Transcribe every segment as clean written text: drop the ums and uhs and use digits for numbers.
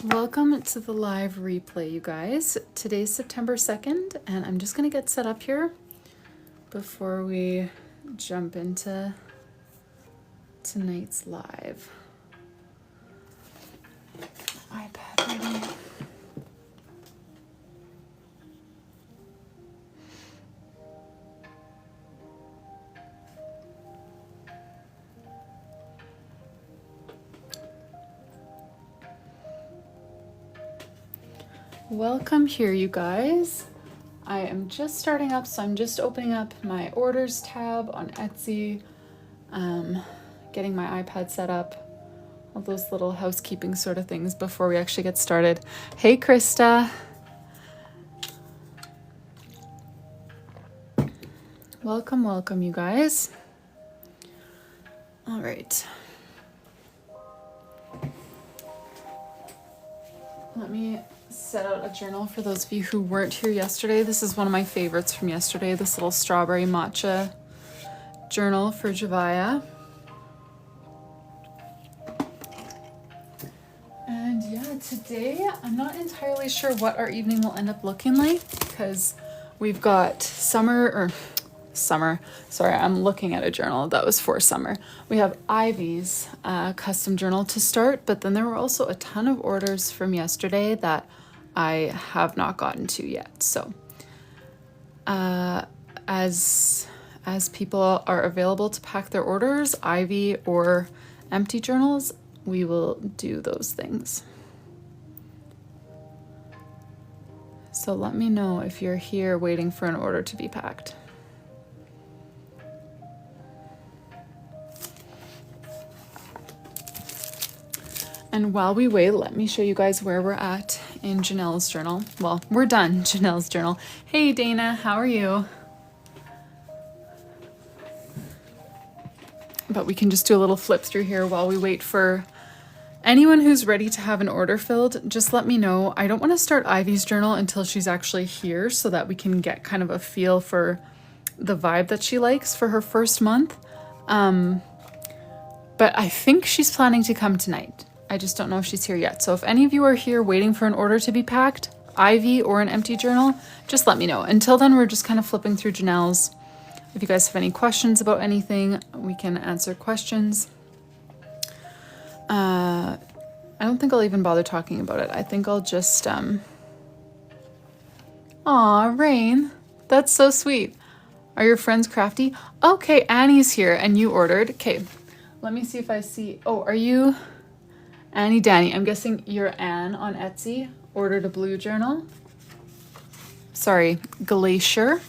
Welcome to the live replay, you guys. Today's September 2nd, and I'm just going to get set up here before we jump into tonight's live. iPad ready. Welcome here, you guys. I am just starting up, so I'm just opening up my orders tab on Etsy, getting my iPad set up, all those little housekeeping sort of things before we actually get started. Hey, Krista. Welcome, welcome, you guys. All right. Let me set out a journal for those of you who weren't here yesterday. This is one of my favorites from yesterday, this little strawberry matcha journal for Javaya. And yeah, today I'm not entirely sure what our evening will end up looking like because we've got summer, sorry, I'm looking at a journal that was for summer. We have Ivy's custom journal to start, but then there were also a ton of orders from yesterday that I have not gotten to yet. So as people are available to pack their orders, Ivy or empty journals, we will do those things. So let me know if you're here waiting for an order to be packed. And while we wait, let me show you guys where we're at in Janelle's journal. Well, we're done, Janelle's journal. Hey, Dana, how are you? But we can just do a little flip through here while we wait for anyone who's ready to have an order filled. Just let me know. I don't want to start Ivy's journal until she's actually here so that we can get kind of a feel for the vibe that she likes for her first month. But I think she's planning to come tonight. I just don't know if she's here yet. So if any of you are here waiting for an order to be packed, Ivy or an empty journal, just let me know. Until then, we're just kind of flipping through Janelle's. If you guys have any questions about anything, we can answer questions. I don't think I'll even bother talking about it. I think I'll just, Aw, Rain, that's so sweet. Are your friends crafty? Okay, Annie's here and you ordered. Okay, let me see if I see, oh, are you... Annie Danny, I'm guessing you're Anne on Etsy, ordered a blue journal. Sorry, Glacier.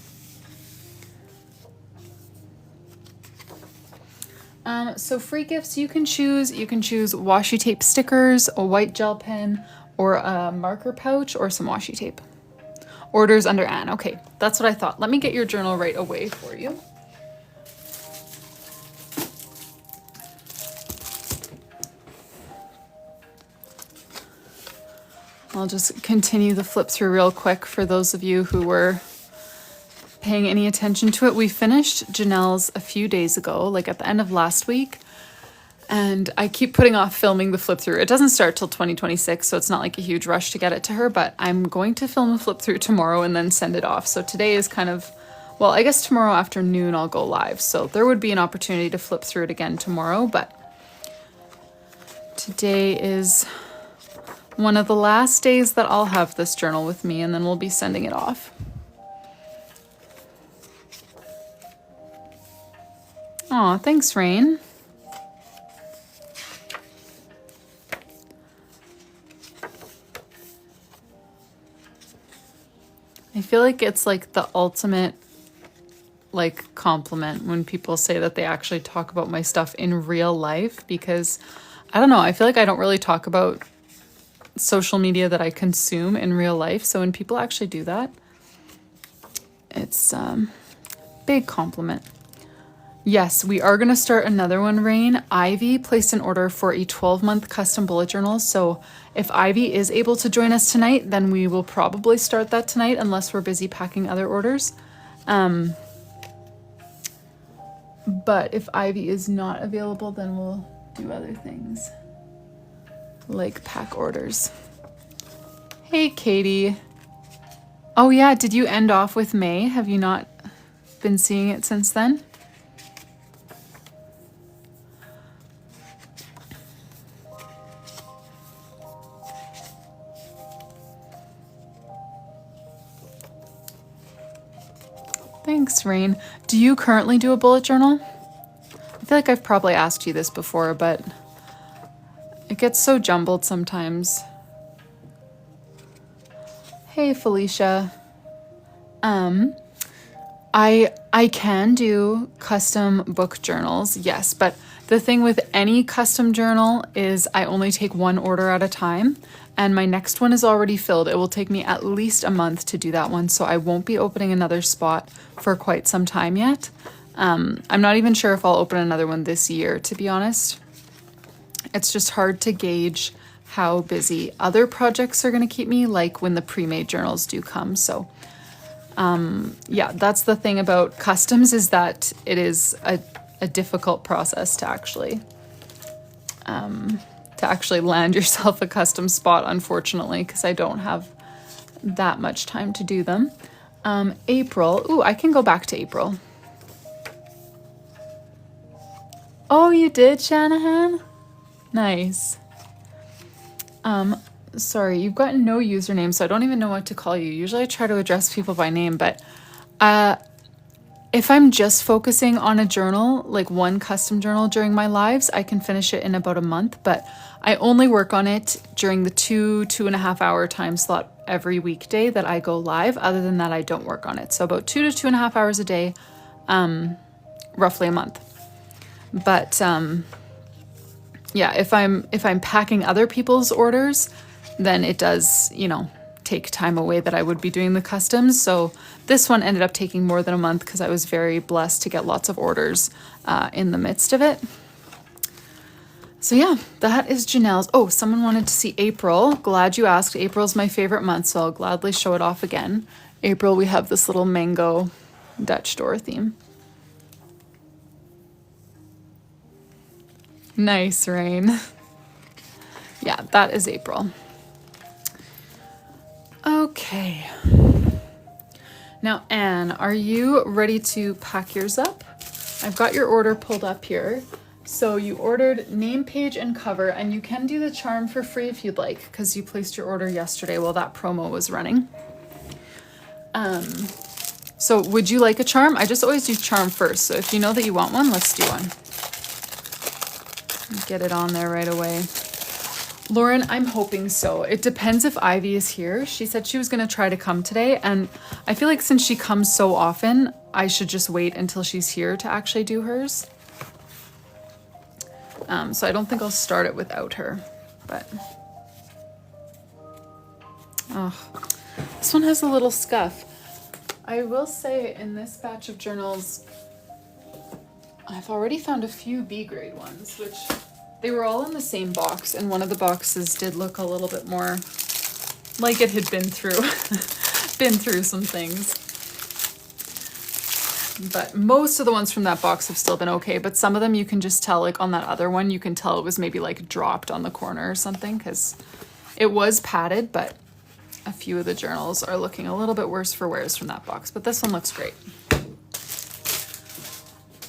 So free gifts, you can choose washi tape stickers, a white gel pen, or a marker pouch, or some washi tape. Orders under Anne. Okay, that's what I thought. Let me get your journal right away for you. I'll just continue the flip through real quick for those of you who were paying any attention to it. We finished Janelle's a few days ago, like at the end of last week. And I keep putting off filming the flip through. It doesn't start till 2026, so it's not like a huge rush to get it to her, but I'm going to film a flip through tomorrow and then send it off. So today is kind of, well, I guess tomorrow afternoon I'll go live. So there would be an opportunity to flip through it again tomorrow, but today is one of the last days that I'll have this journal with me, and then we'll be sending it off. Aw, thanks, Rain. I feel like it's like the ultimate like compliment when people say that they actually talk about my stuff in real life, because I don't know, I feel like I don't really talk about social media that I consume in real life. So when people actually do that, it's big compliment. Yes, we are going to start another one, Rain. Ivy placed an order for a 12-month custom bullet journal. So if Ivy is able to join us tonight, then we will probably start that tonight unless we're busy packing other orders. But if Ivy is not available, then we'll do other things like pack orders. Hey, Katie. Oh yeah, did you end off with May? Have you not been seeing it since then? Thanks, Rain. Do you currently do a bullet journal? I feel like I've probably asked you this before, but it gets so jumbled sometimes. Hey, Felicia. I can do custom book journals, yes, but the thing with any custom journal is I only take one order at a time, and my next one is already filled. It will take me at least a month to do that one, so I won't be opening another spot for quite some time yet. I'm not even sure if I'll open another one this year, to be honest. It's just hard to gauge how busy other projects are going to keep me, like when the pre-made journals do come. So yeah, that's the thing about customs, is that it is a difficult process to actually land yourself a custom spot, unfortunately, because I don't have that much time to do them. April. Ooh, I can go back to April. Oh, you did, Shanahan? Nice. Sorry, you've got no username, so I don't even know what to call you. Usually I try to address people by name, but if I'm just focusing on a journal, like one custom journal during my lives, I can finish it in about a month, but I only work on it during the 2.5 hour time slot every weekday that I go live. Other than that, I don't work on it. So about 2 to 2.5 hours a day, roughly a month. But yeah, if I'm packing other people's orders, then it does, you know, take time away that I would be doing the customs. So this one ended up taking more than a month because I was very blessed to get lots of orders in the midst of it. So yeah, that is Janelle's. Oh, someone wanted to see April. Glad you asked. April's my favorite month, so I'll gladly show it off again. April, we have this little mango Dutch door theme. Nice, Rain. Yeah, that is April. Okay. Now, Anne, are you ready to pack yours up? I've got your order pulled up here. So you ordered name, page, and cover, and you can do the charm for free if you'd like, because you placed your order yesterday while that promo was running. So would you like a charm? I just always do charm first. So if you know that you want one, let's do one. Get it on there right away. Lauren, I'm hoping so. It depends if Ivy is here. She said she was going to try to come today, and I feel like since she comes so often, I should just wait until she's here to actually do hers. So I don't think I'll start it without her, but... Oh, this one has a little scuff. I will say in this batch of journals, I've already found a few B grade ones, which they were all in the same box, and one of the boxes did look a little bit more like it had been through some things. But most of the ones from that box have still been okay, but some of them you can just tell, like on that other one, you can tell it was maybe like dropped on the corner or something, because it was padded, but a few of the journals are looking a little bit worse for wears from that box, but this one looks great.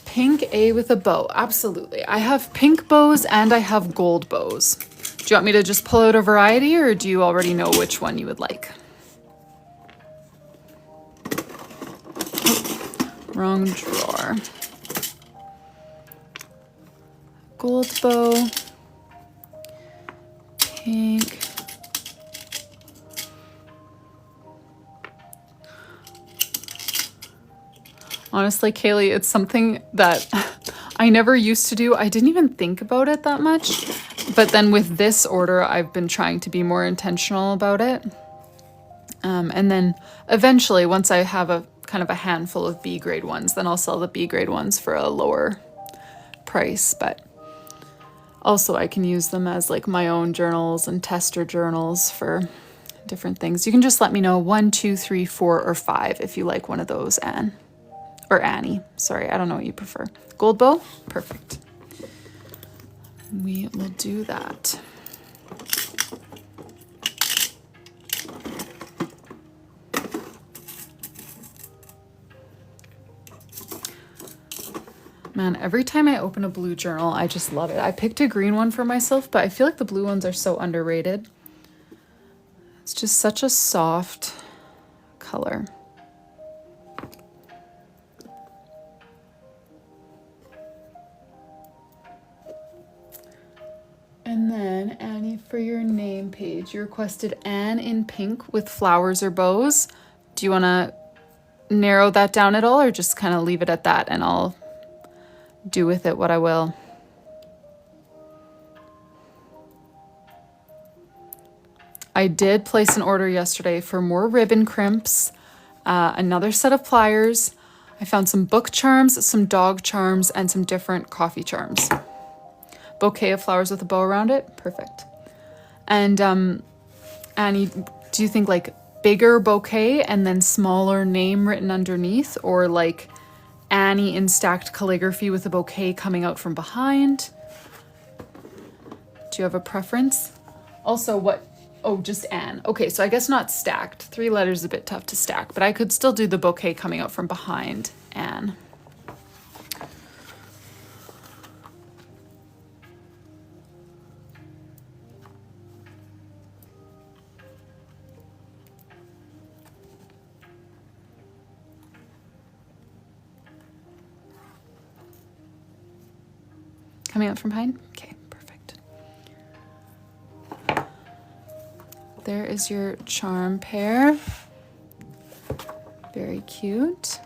Pink A with a bow, absolutely. I have pink bows and I have gold bows. Do you want me to just pull out a variety, or do you already know which one you would like? Wrong drawer. Gold bow. Pink. Honestly, Kaylee, it's something that I never used to do. I didn't even think about it that much. But then with this order, I've been trying to be more intentional about it. And then eventually, once I have a kind of a handful of B grade ones, then I'll sell the B grade ones for a lower price. But also I can use them as like my own journals and tester journals for different things. You can just let me know 1, 2, 3, 4, or 5 if you like one of those, Anne. Or Annie. Sorry, I don't know what you prefer. Gold bow? Perfect. We will do that. Man, every time I open a blue journal, I just love it. I picked a green one for myself, but I feel like the blue ones are so underrated. It's just such a soft color. And then, Annie, for your name page, you requested Anne in pink with flowers or bows. Do you want to narrow that down at all, or just kind of leave it at that and I'll do with it what I will? I did place an order yesterday for more ribbon crimps, another set of pliers. I found some book charms, some dog charms, and some different coffee charms. Bouquet of flowers with a bow around it. Perfect. And Annie, do you think like bigger bouquet and then smaller name written underneath, or like Annie in stacked calligraphy with a bouquet coming out from behind? Do you have a preference? Also, what? Oh, just Anne. Okay, so I guess not stacked. 3 letters is a bit tough to stack, but I could still do the bouquet coming out from behind Anne. Coming out from behind? Okay, perfect. There is your charm pair. Very cute.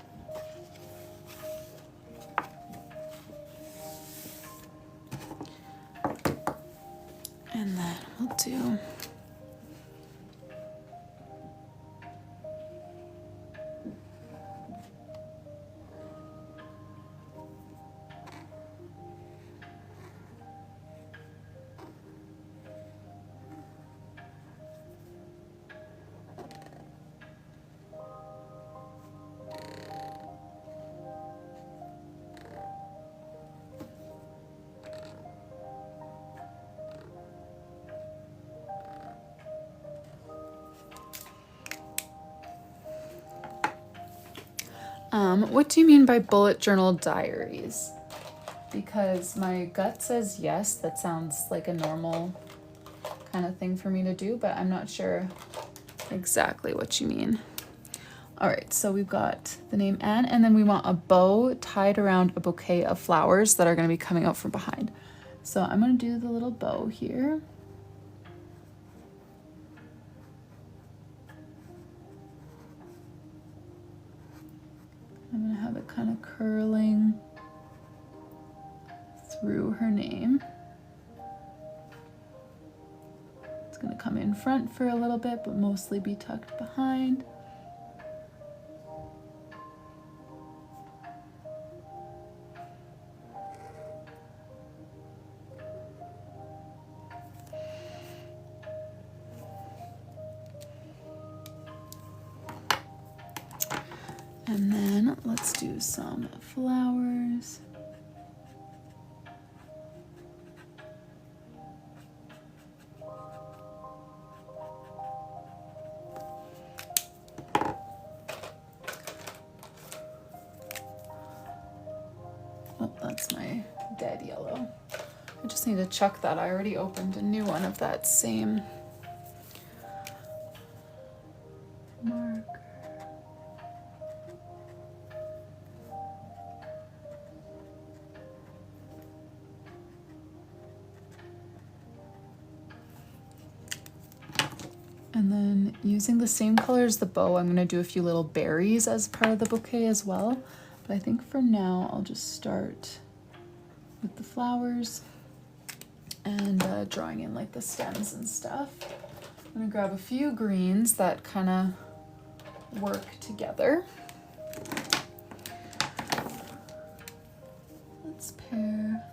And then we'll do what do you mean by bullet journal diaries? Because my gut says yes, that sounds like a normal kind of thing for me to do, but I'm not sure exactly what you mean. All right, so we've got the name Anne, and then we want a bow tied around a bouquet of flowers that are going to be coming out from behind. So I'm going to do the little bow here. I'm going to have it kind of curling through her name. It's going to come in front for a little bit, but mostly be tucked behind. And then let's do some flowers. Oh, that's my dead yellow. I just need to chuck that. I already opened a new one of that same marker. And then using the same color as the bow, I'm going to do a few little berries as part of the bouquet as well. But I think for now, I'll just start with the flowers and drawing in like the stems and stuff. I'm going to grab a few greens that kind of work together. Let's pair.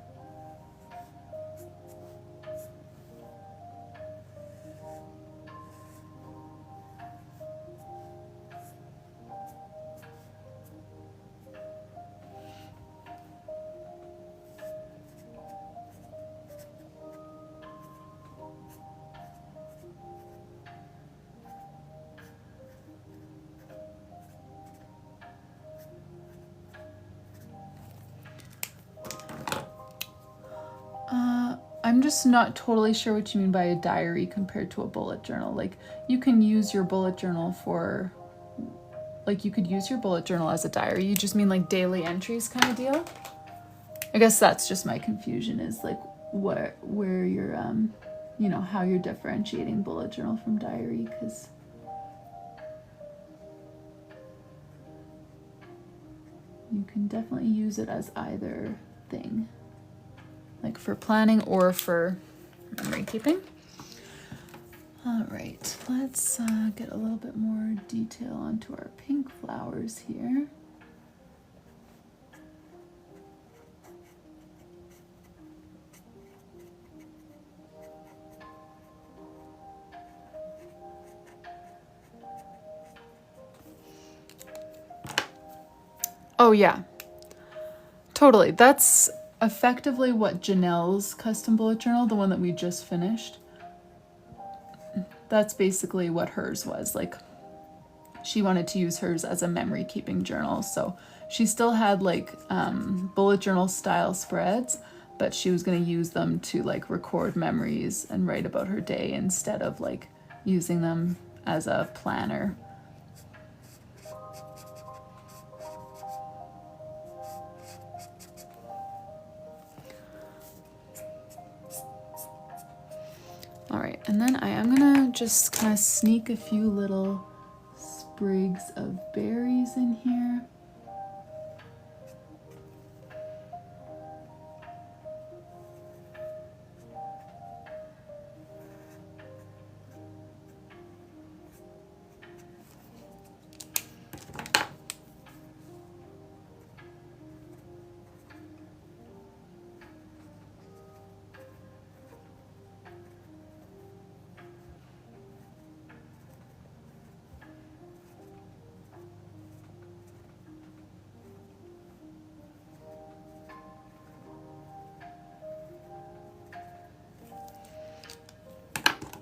I'm just not totally sure what you mean by a diary compared to a bullet journal. Like, you can use your bullet journal for, like, you could use your bullet journal as a diary. You just mean like daily entries kind of deal? I guess that's just my confusion, is like where you're, you know, how you're differentiating bullet journal from diary, because you can definitely use it as either thing, like for planning or for memory keeping. All right, let's get a little bit more detail onto our pink flowers here. Oh yeah, totally. That's effectively what Janelle's custom bullet journal, the one that we just finished, that's basically what hers was. Like, she wanted to use hers as a memory keeping journal. So she still had like bullet journal style spreads, but she was going to use them to like record memories and write about her day instead of like using them as a planner. All right, and then I am gonna just kind of sneak a few little sprigs of berries in here.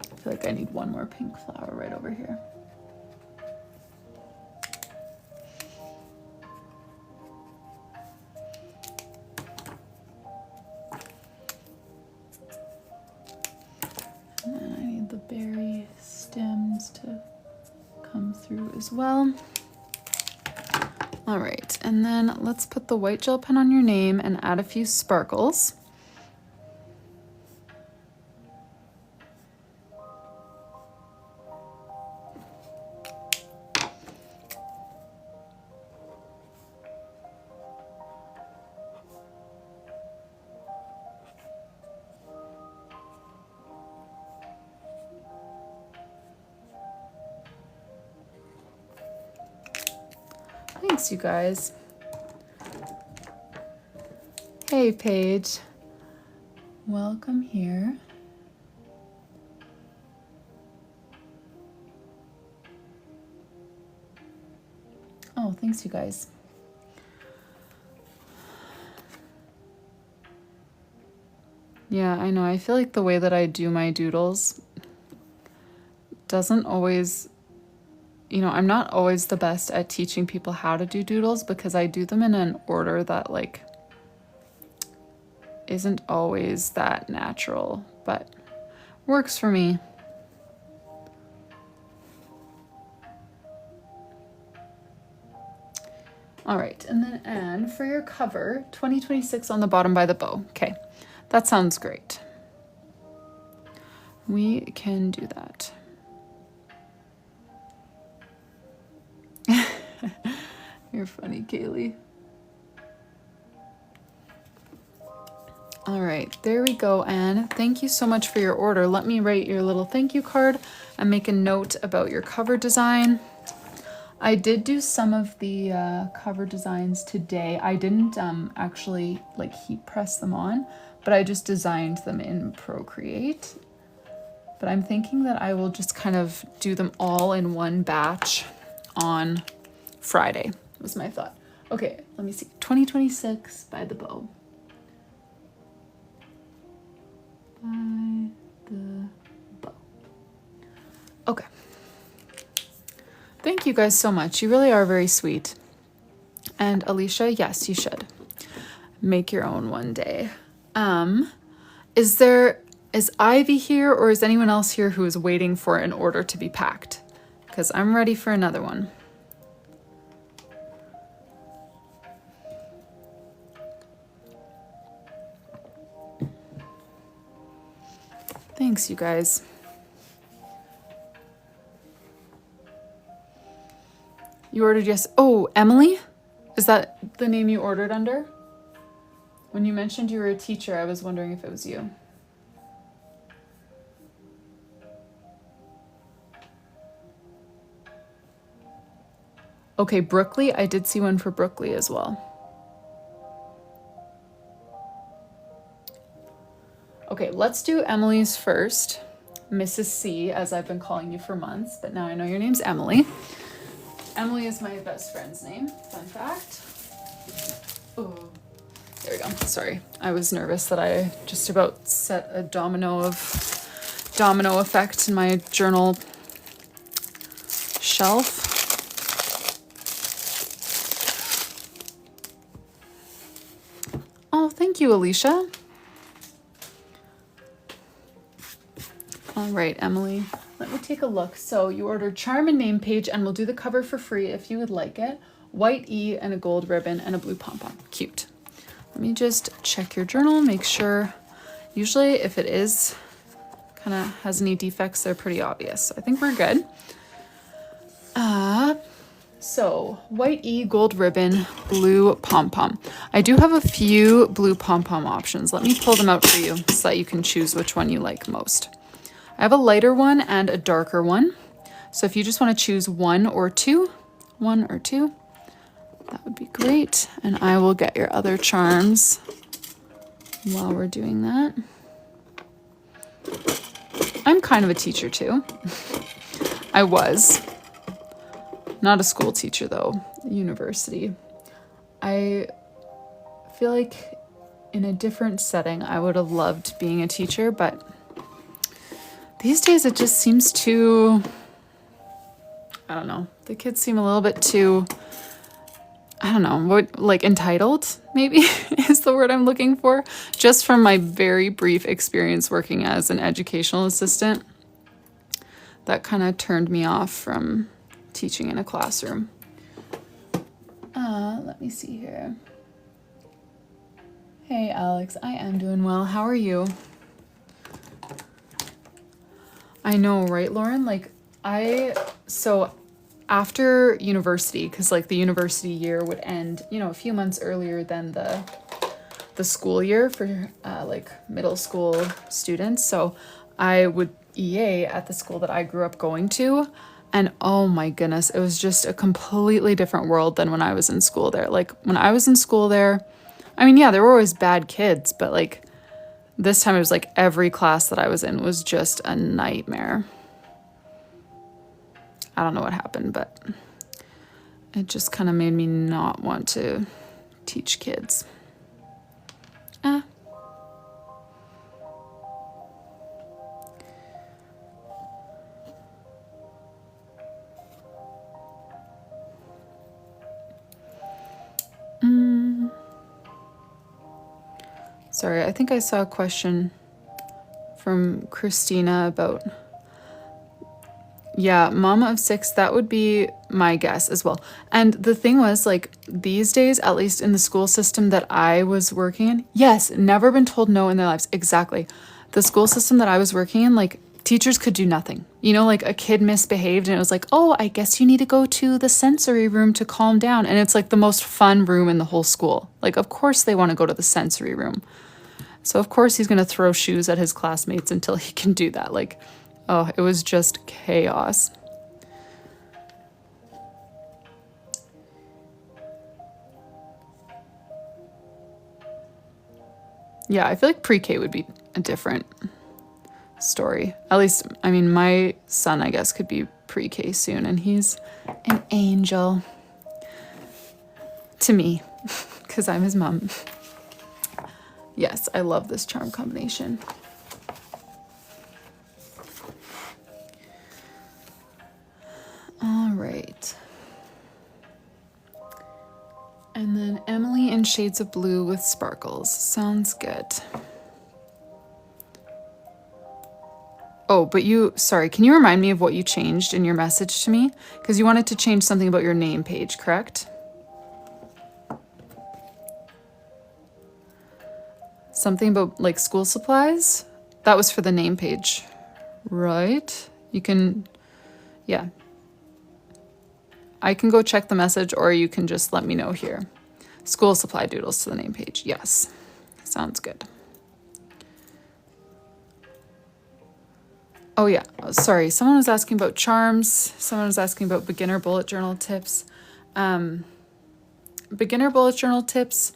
I feel like I need one more pink flower right over here. And then I need the berry stems to come through as well. All right, and then let's put the white gel pen on your name and add a few sparkles. Thanks, you guys. Hey, Paige. Welcome here. Oh, thanks, you guys. Yeah, I know. I feel like the way that I do my doodles doesn't always, you know, I'm not always the best at teaching people how to do doodles because I do them in an order that like isn't always that natural, but works for me. All right, and then Anne, for your cover, 2026 on the bottom by the bow. Okay, that sounds great. We can do that. You're funny, Kaylee. All right, there we go, Anne. Thank you so much for your order. Let me write your little thank you card and make a note about your cover design. I did do some of the cover designs today. I didn't actually like heat press them on, but I just designed them in Procreate. But I'm thinking that I will just kind of do them all in one batch on Friday, was my thought. Okay, let me see. 2026 by the bow. By the bow. Okay. Thank you guys so much. You really are very sweet. And Alicia, yes, you should. Make your own one day. Is there Is Ivy here, or is anyone else here who is waiting for an order to be packed? Because I'm ready for another one. Thanks, you guys. You ordered yes. Oh, Emily? Is that the name you ordered under? When you mentioned you were a teacher, I was wondering if it was you. Okay, Brookley. I did see one for Brookley as well. Okay, let's do Emily's first. Mrs. C, as I've been calling you for months, but now I know your name's Emily. Emily is my best friend's name. Fun fact. Oh, there we go. Sorry, I was nervous that I just about set a domino effect in my journal shelf. Oh, thank you, Alicia. All right, Emily, let me take a look. So you ordered charm and name page, and we'll do the cover for free if you would like it. White E and a gold ribbon and a blue pom-pom. Cute. Let me just check your journal, make sure. Usually if it is kind of has any defects, they're pretty obvious. So I think we're good. So white E, gold ribbon, blue pom-pom. I do have a few blue pom-pom options. Let me pull them out for you so that you can choose which one you like most. I have a lighter one and a darker one. So if you just want to choose one or two, that would be great. And I will get your other charms while we're doing that. I'm kind of a teacher too. I was. Not a school teacher though, university. I feel like in a different setting, I would have loved being a teacher, but these days it just seems too, I don't know, the kids seem a little bit too, I don't know, like entitled maybe is the word I'm looking for. Just from my very brief experience working as an educational assistant, that kind of turned me off from teaching in a classroom. Let me see here. Hey Alex, I am doing well. How are you? I know, right, Lauren? Like so after university, because like the university year would end, you know, a few months earlier than the school year for like middle school students. So I would EA at the school that I grew up going to. And oh my goodness, it was just a completely different world than when I was in school there. Like when I was in school there, I mean, yeah, there were always bad kids, but like this time it was like every class that I was in was just a nightmare. I don't know what happened, but it just kind of made me not want to teach kids. Sorry, I think I saw a question from Christina about, yeah, mama of 6, that would be my guess as well. And the thing was, like, these days, at least in the school system that I was working in, yes, never been told no in their lives. Exactly. The school system that I was working in, like, teachers could do nothing. You know, like a kid misbehaved and it was like, oh, I guess you need to go to the sensory room to calm down. And it's like the most fun room in the whole school. Like, of course they want to go to the sensory room. So of course he's going to throw shoes at his classmates until he can do that. Like, oh, it was just chaos. Yeah, I feel like pre-K would be a different story. At least, I mean, my son, I guess, could be pre-K soon, and he's an angel to me because I'm his mom. Yes, I love this charm combination. All right. And then Emily in shades of blue with sparkles. Sounds good. Oh, but sorry, can you remind me of what you changed in your message to me? Because you wanted to change something about your name page, correct? Something about like school supplies? That was for the name page, right? You can, yeah. I can go check the message, or you can just let me know here. School supply doodles to the name page. Yes, sounds good. Oh yeah, sorry. Someone was asking about charms. Someone was asking about beginner bullet journal tips. Beginner bullet journal tips.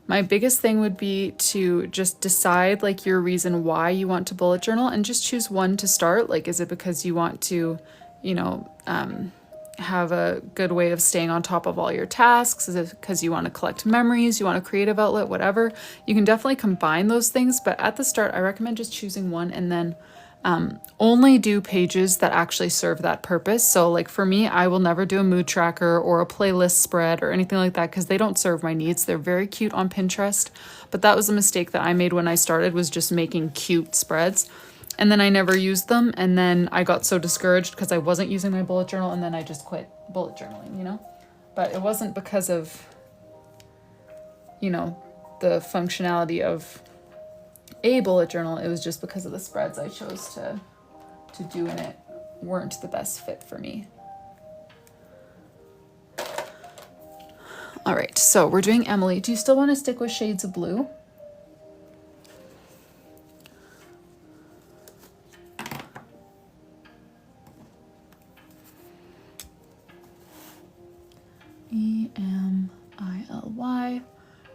My biggest thing would be to just decide like your reason why you want to bullet journal and just choose one to start. Like, is it because you want to, you know, have a good way of staying on top of all your tasks? Is it because you want to collect memories, you want a creative outlet, whatever? You can definitely combine those things, but at the start, I recommend just choosing one and then only do pages that actually serve that purpose. So like for me, I will never do a mood tracker or a playlist spread or anything like that because they don't serve my needs. They're very cute on Pinterest, but that was a mistake that I made when I started, was just making cute spreads. And then I never used them. And then I got so discouraged because I wasn't using my bullet journal, and then I just quit bullet journaling, you know? But it wasn't because of, you know, the functionality of a bullet journal. It was just because of the spreads I chose to do, and it weren't the best fit for me. All right, so we're doing Emily. Do you still want to stick with shades of blue? EMILY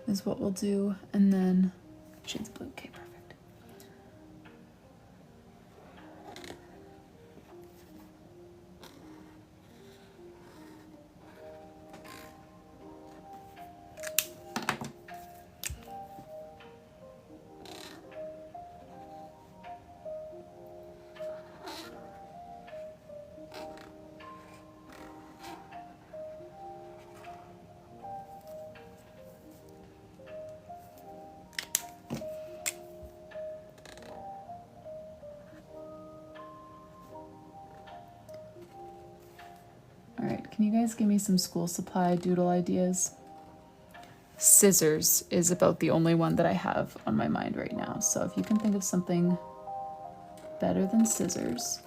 is what we'll do, and then shades of blue. Okay, perfect. All right, can you guys give me some school supply doodle ideas? Scissors is about the only one that I have on my mind right now. So if you can think of something better than scissors,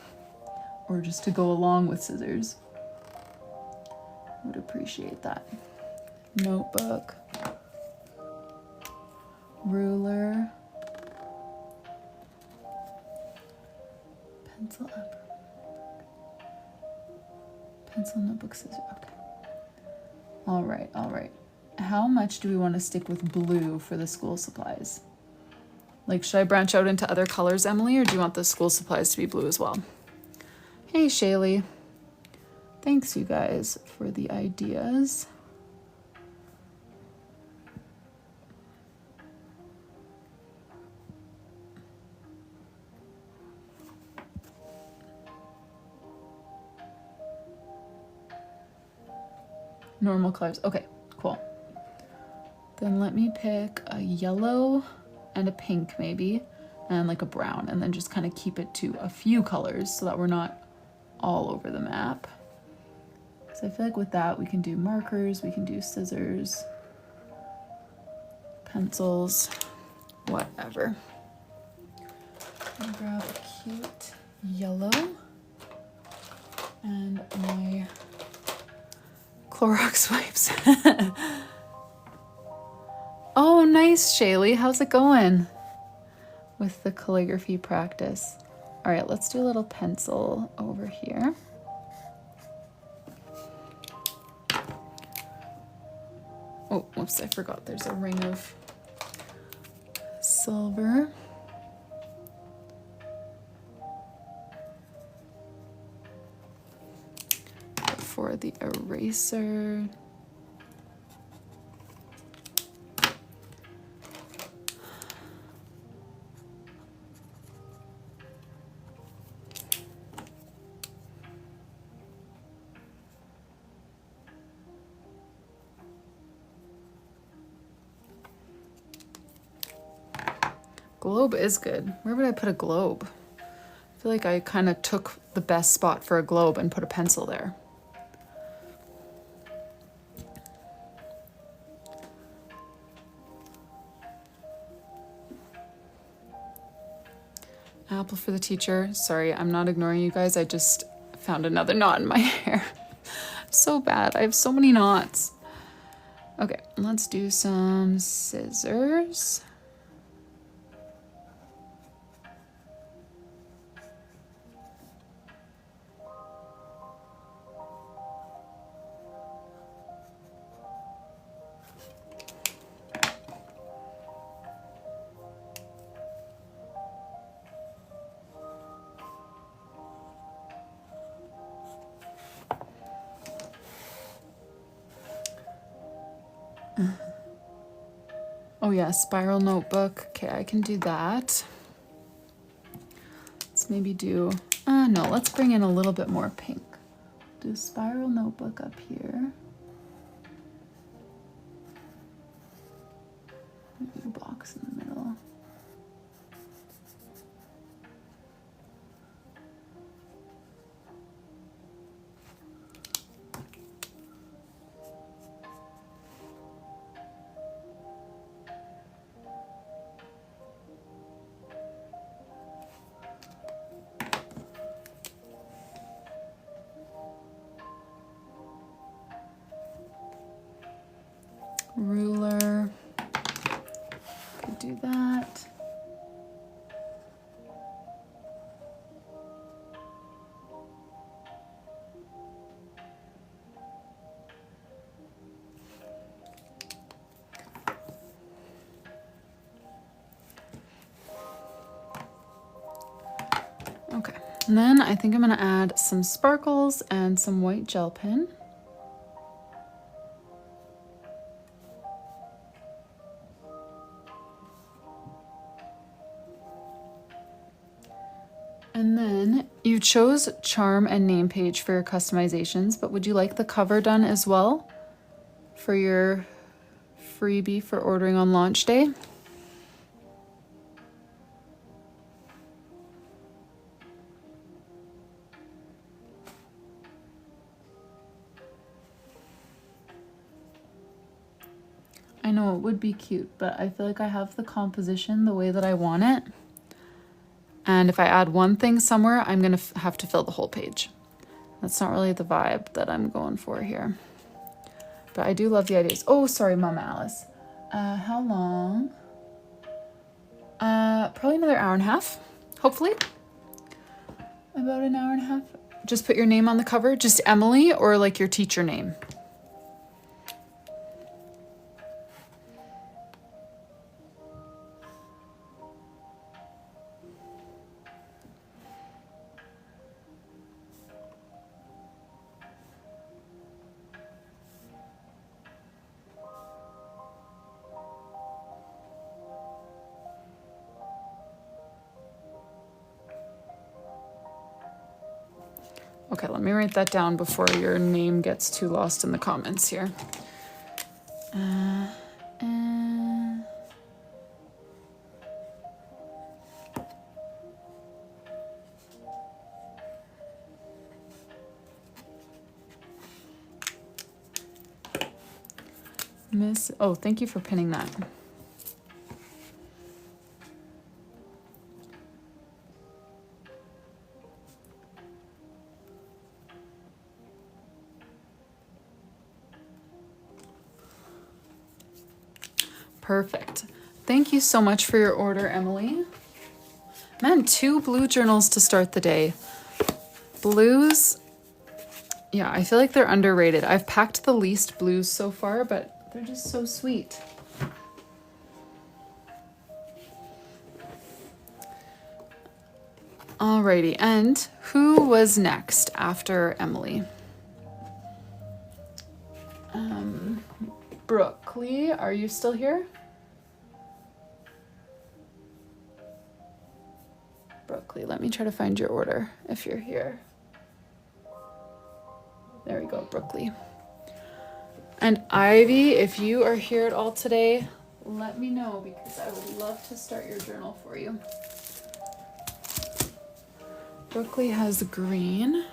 or just to go along with scissors, I would appreciate that. Notebook, ruler, pencil up. Pencil, notebook, scissors. Okay. All right, all right. How much do we want to stick with blue for the school supplies? Like, should I branch out into other colors, Emily, or do you want the school supplies to be blue as well? Hey, Shaylee. Thanks, you guys, for the ideas. Normal colors. Okay, cool. Then let me pick a yellow and a pink maybe, and like a brown, and then just kind of keep it to a few colors so that we're not all over the map. So I feel like with that we can do markers, we can do scissors, pencils, whatever. I'll grab a cute yellow and my Clorox wipes. Oh, nice, Shaylee. How's it going with the calligraphy practice? All right, let's do a little pencil over here. Oh, whoops, I forgot there's a ring of silver. For the eraser. Globe is good. Where would I put a globe? I feel feel like I kind of took the best spot for a globe and put a pencil there. Apple for the teacher. Sorry, I'm not ignoring you guys. I just found another knot in my hair. So bad. I have so many knots. Okay, let's do some scissors. Oh yeah, spiral notebook. Okay, I can do that. Let's maybe do, no, let's bring in a little bit more pink. Do a spiral notebook up here. Maybe a box in the middle. Ruler, could do that. Okay, and then I think I'm gonna add some sparkles and some white gel pen. And then you chose charm and name page for your customizations, but would you like the cover done as well for your freebie for ordering on launch day? I know it would be cute, but I feel like I have the composition the way that I want it. And if I add one thing somewhere, I'm gonna have to fill the whole page. That's not really the vibe that I'm going for here. But I do love the ideas. Oh, sorry, Mama Alice. How long? Probably another hour and a half, hopefully. About an hour and a half. Just put your name on the cover, just Emily or like your teacher name. Okay, let me write that down before your name gets too lost in the comments here. Miss, oh, thank you for pinning that. Perfect. Thank you so much for your order, Emily. Man, 2 blue journals to start the day. Blues, yeah, I feel like they're underrated. I've packed the least blues so far, but they're just so sweet. Alrighty, and who was next after Emily? Brookley, are you still here? Brookley, let me try to find your order if you're here. There we go, Brookley. And Ivy, if you are here at all today, let me know because I would love to start your journal for you. Brookley has green.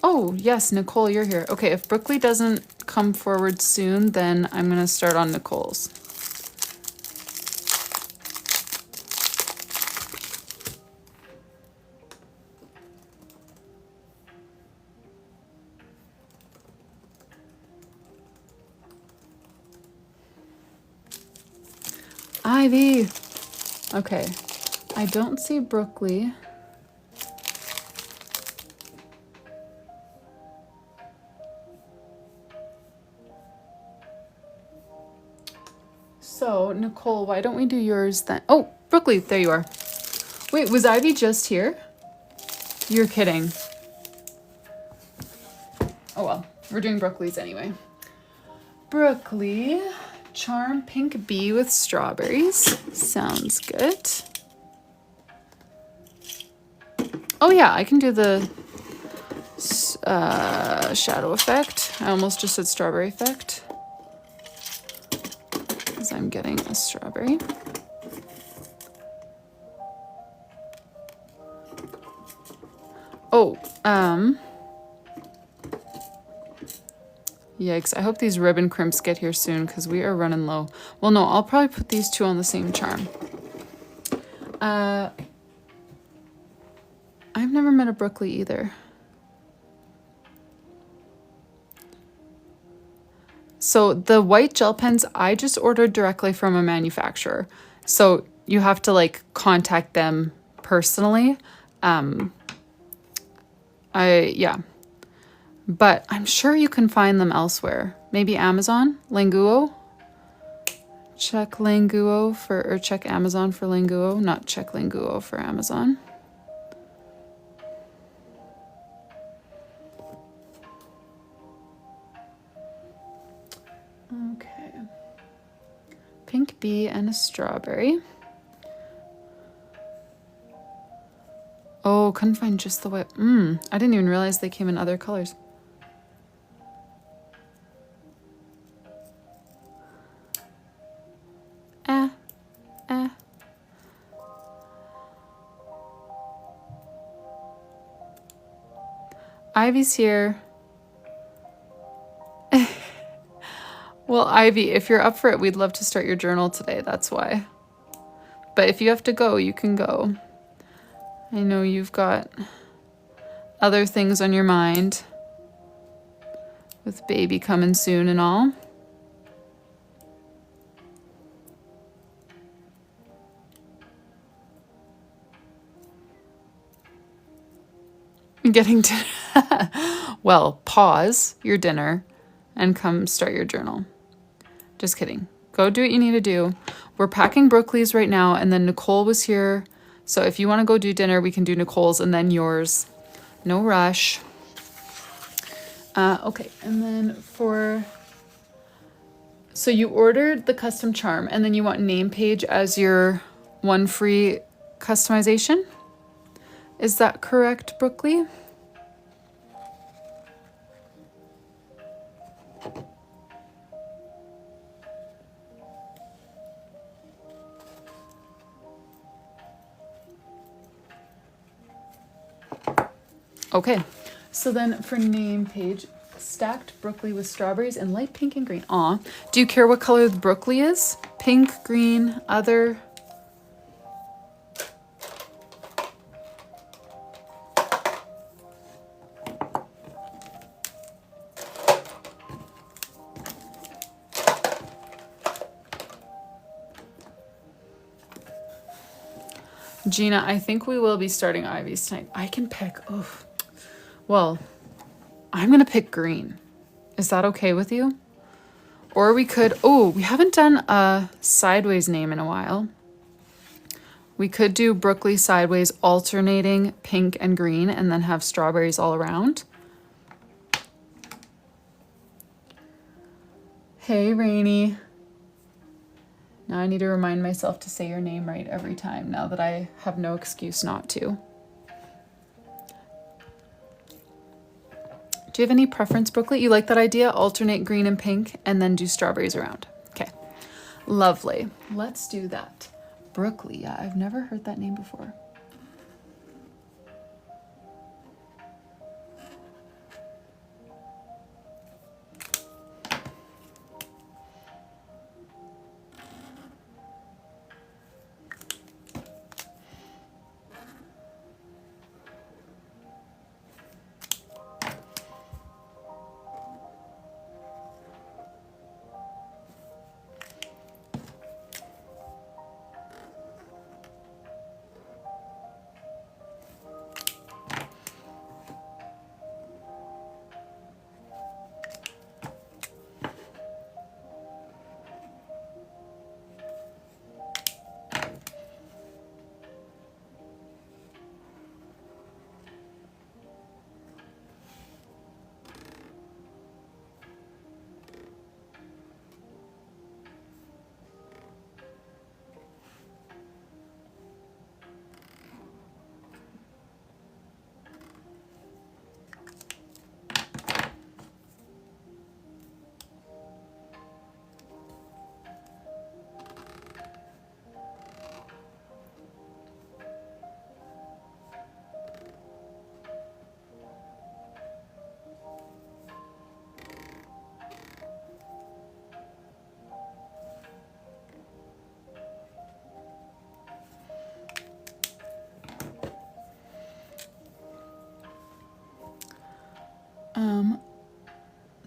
Oh, yes, Nicole, you're here. Okay, if Brookley doesn't come forward soon, then I'm going to start on Nicole's. Ivy. Okay, I don't see Brookley. So, Nicole, why don't we do yours then? Oh, Brookley, there you are. Wait, was Ivy just here? You're kidding. Oh well, we're doing Brookley's anyway. Brookley, Charm Pink Bee with strawberries. Sounds good. Oh yeah, I can do the shadow effect. I almost just said strawberry effect. Because I'm getting a strawberry. Oh, yikes. I hope these ribbon crimps get here soon because we are running low. Well, no, I'll probably put these two on the same charm. I've never met a Brookley either. So the white gel pens, I just ordered directly from a manufacturer. So you have to like contact them personally. Yeah. But I'm sure you can find them elsewhere. Maybe Amazon, Languo. Check Languo for, or check Amazon for Languo, not check Languo for Amazon. Okay. Pink bee and a strawberry. Oh, couldn't find just the white. I didn't even realize they came in other colors. Ivy's here. Well, Ivy, if you're up for it, we'd love to start your journal today. That's why. But if you have to go, you can go. I know you've got other things on your mind with baby coming soon and all. Getting to well, pause your dinner and come start your journal. Just kidding. Go do what you need to do. We're packing Brookley's right now, and then Nicole was here. So if you want to go do dinner, we can do Nicole's and then yours. No rush. Okay, and then so you ordered the custom charm, and then you want name page as your one free customization? Is that correct, Brookley? Okay, so then for name page, stacked Brookley with strawberries and light pink and green. Aw, do you care what color the Brookley is? Pink, green, other? Gina, I think we will be starting Ivy's tonight. I can pick, well, I'm gonna pick green. Is that okay with you? Or we could, we haven't done a sideways name in a while. We could do Brookley sideways alternating pink and green and then have strawberries all around. Hey, Rainy. Now I need to remind myself to say your name right every time now that I have no excuse not to. Do you have any preference, Brookley? You like that idea? Alternate green and pink and then do strawberries around. Okay, lovely. Let's do that. Brookley, yeah, I've never heard that name before.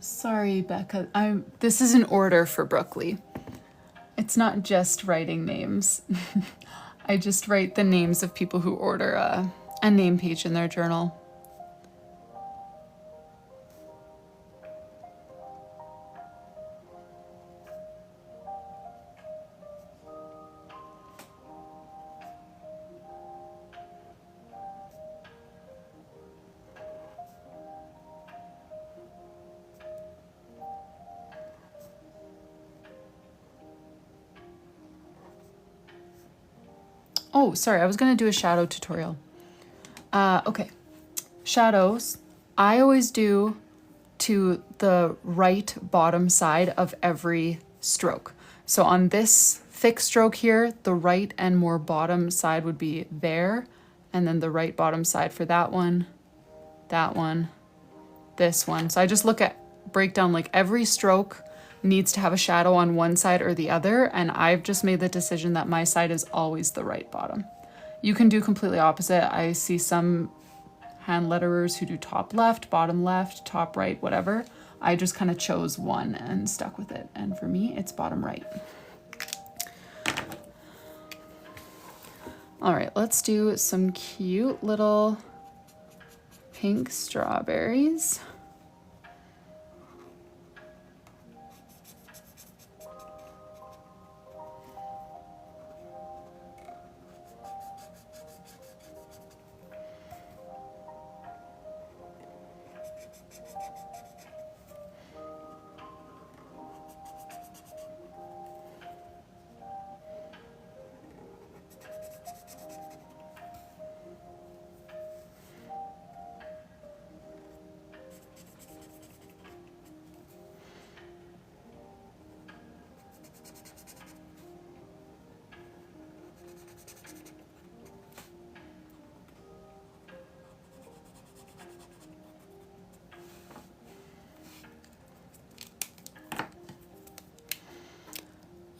Sorry, Becca. This is an order for Brookley. It's not just writing names. I just write the names of people who order a name page in their journal. Oh, sorry, I was gonna do a shadow tutorial. Okay, shadows, I always do to the right bottom side of every stroke. So on this thick stroke here, the right and more bottom side would be there, and then the right bottom side for that one, this one. So I just break down like every stroke needs to have a shadow on one side or the other, and I've just made the decision that my side is always the right bottom. You can do completely opposite. I see some hand letterers who do top left, bottom left, top right, whatever. I just kind of chose one and stuck with it, and for me it's bottom right. All right, let's do some cute little pink strawberries.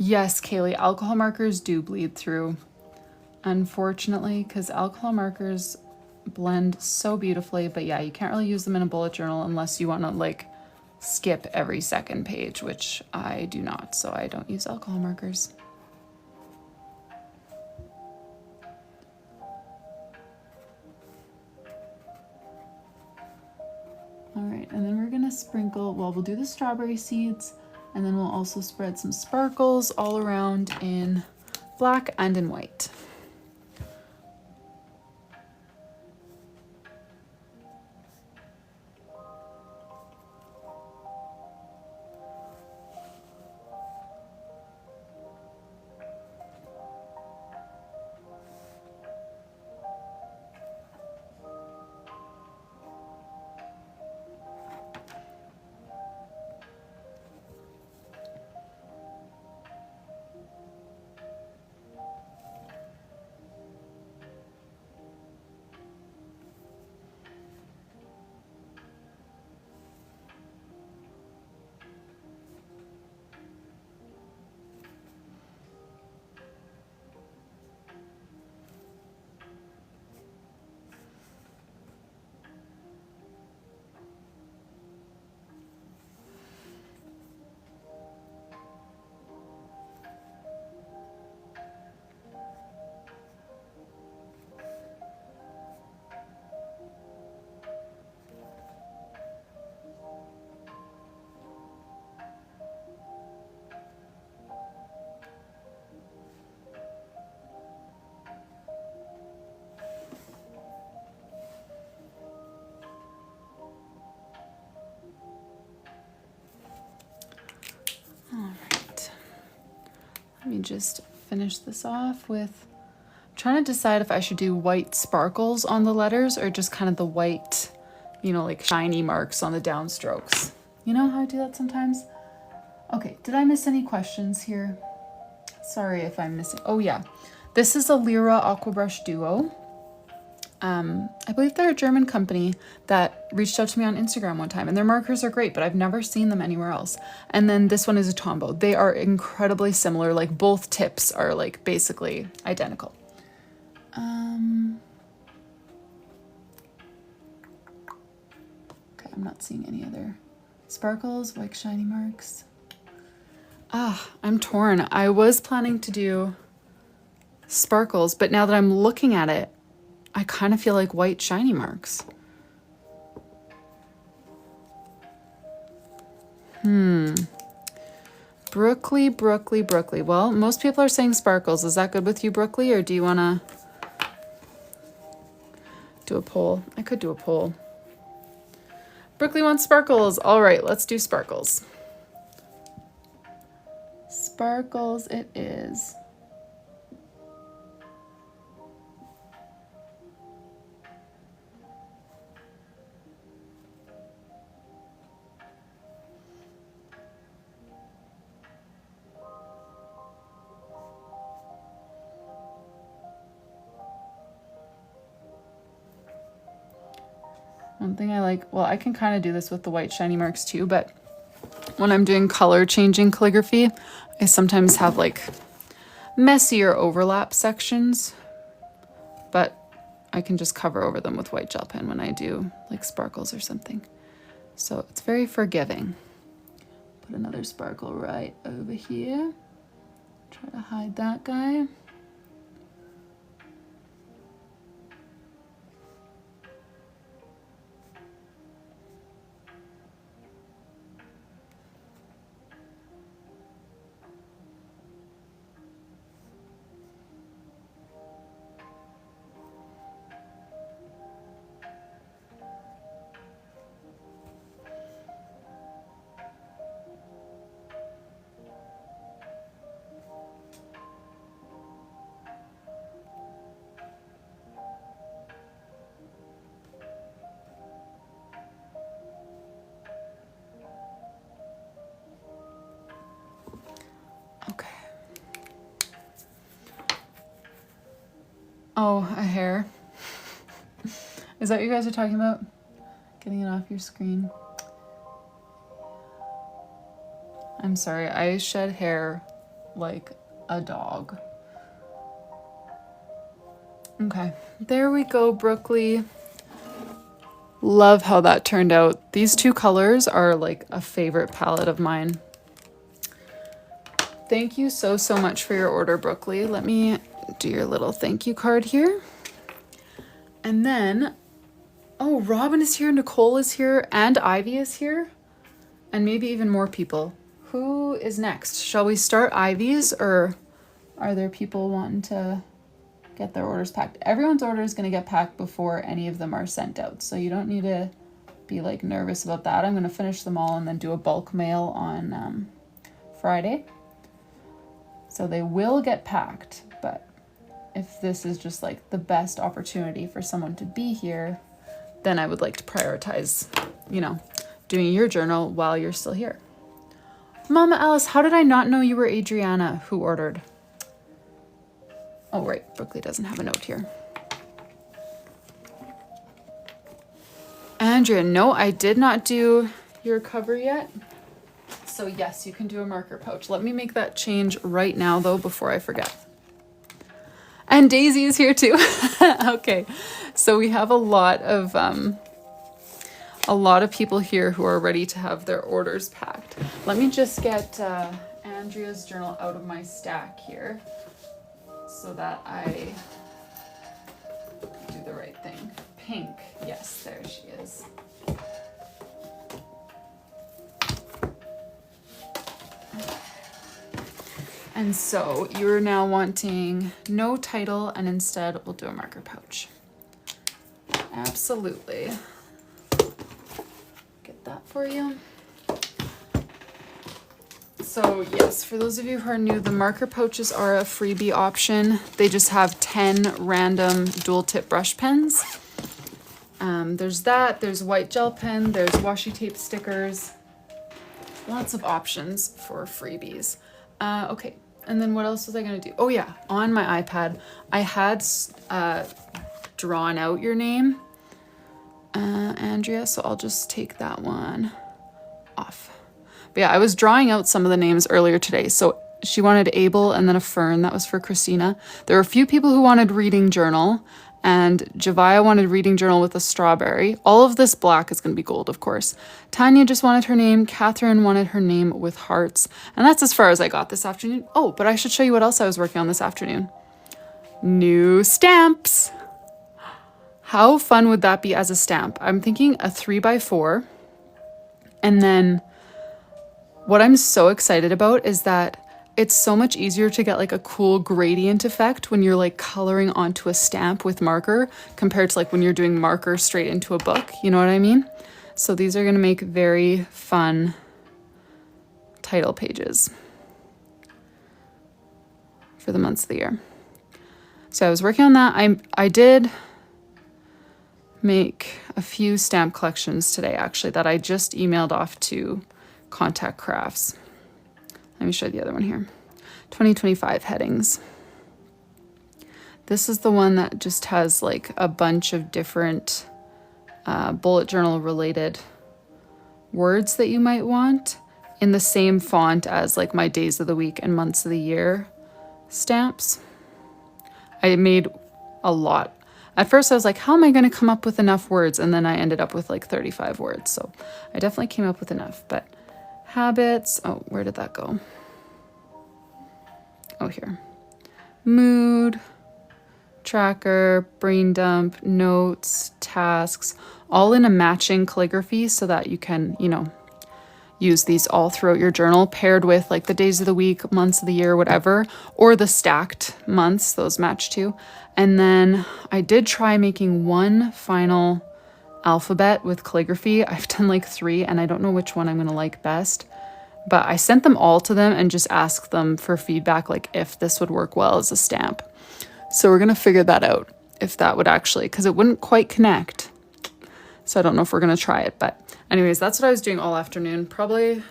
Yes, Kaylee, alcohol markers do bleed through, unfortunately, because alcohol markers blend so beautifully, but yeah, you can't really use them in a bullet journal unless you want to like skip every second page, which I do not, so I don't use alcohol markers. All right, and then we're gonna sprinkle, well, we'll do the strawberry seeds, and then we'll also spread some sparkles all around in black and in white. Let me just finish this off with, I'm trying to decide if I should do white sparkles on the letters or just kind of the white, you know, like shiny marks on the downstrokes. You know how I do that sometimes? Okay, did I miss any questions here? Sorry if I'm missing. Oh yeah, this is a Lyra Aqua Brush Duo. I believe they're a German company that reached out to me on Instagram one time, and their markers are great, but I've never seen them anywhere else. And then this one is a Tombow. They are incredibly similar. Like both tips are like basically identical. Okay, I'm not seeing any other sparkles, white shiny marks. I'm torn. I was planning to do sparkles, but now that I'm looking at it, I kind of feel like white shiny marks. Brookley. Well, most people are saying sparkles. Is that good with you, Brookley, or do you want to do a poll? I could do a poll. Brookley wants sparkles. All right, let's do sparkles. Sparkles it is. One thing I like, well, I can kind of do this with the white shiny marks too, but when I'm doing color changing calligraphy, I sometimes have like messier overlap sections, but I can just cover over them with white gel pen when I do like sparkles or something. So it's very forgiving. Put another sparkle right over here. Try to hide that guy. Oh, a hair. Is that what you guys are talking about? Getting it off your screen. I'm sorry, I shed hair like a dog. Okay, there we go, Brookley. Love how that turned out. These two colors are like a favorite palette of mine. Thank you so much for your order, Brookley. Let me do your little thank you card here. And then, oh, Robin is here, Nicole is here, and Ivy is here, and maybe even more people. Who is next? Shall we start Ivy's, or are there people wanting to get their orders packed? Everyone's order is going to get packed before any of them are sent out, so you don't need to be like nervous about that. I'm going to finish them all and then do a bulk mail on Friday. So they will get packed, but if this is just like the best opportunity for someone to be here, then I would like to prioritize, you know, doing your journal while you're still here. Mama Alice, how did I not know you were Adriana who ordered? Oh, right, Brookley doesn't have a note here. Andrea, no, I did not do your cover yet. So yes, you can do a marker pouch. Let me make that change right now though before I forget. And Daisy is here too. Okay, so we have a lot of people here who are ready to have their orders packed. Let me just get Andrea's journal out of my stack here so that I do the right thing. Pink, yes, there she is. And so you're now wanting no title, and instead we'll do a marker pouch. Absolutely. Get that for you. So So yes, for those of you who are new, the marker pouches are a freebie option. They just have 10 random dual tip brush pens. There's that, there's white gel pen, there's washi tape stickers. Lots of options for freebies. Okay, and then what else was I gonna do? Oh yeah, on my iPad, I had drawn out your name, Andrea, so I'll just take that one off. But yeah, I was drawing out some of the names earlier today. So she wanted Abel and then a fern. That was for Christina. There were a few people who wanted reading journal, and Javia wanted reading journal with a strawberry. All of this black is going to be gold, of course. Tanya just wanted her name. Catherine wanted her name with hearts. And that's as far as I got this afternoon. Oh, but I should show you what else I was working on this afternoon. New stamps. How fun would that be as a stamp? I'm thinking a 3x4. And then what I'm so excited about is that it's so much easier to get like a cool gradient effect when you're like coloring onto a stamp with marker compared to like when you're doing marker straight into a book. You know what I mean? So these are going to make very fun title pages for the months of the year. So I was working on that. I did make a few stamp collections today actually that I just emailed off to Contact Crafts. Let me show you the other one here. 2025 headings. This is the one that just has like a bunch of different bullet journal related words that you might want in the same font as like my days of the week and months of the year stamps. I made a lot. At first I was like, how am I going to come up with enough words? And then I ended up with like 35 words. So I definitely came up with enough, but habits. Oh, where did that go? Oh, here. Mood, tracker, brain dump, notes, tasks, all in a matching calligraphy so that you can, you know, use these all throughout your journal paired with like the days of the week, months of the year, whatever, or the stacked months, those match too. And then I did try making one final alphabet with calligraphy. I've done like 3 and I don't know which one I'm going to like best, but I sent them all to them and just asked them for feedback, like if this would work well as a stamp. So we're going to figure that out, if that would actually, because it wouldn't quite connect. So I don't know if we're going to try it, but anyways, that's what I was doing all afternoon. Probably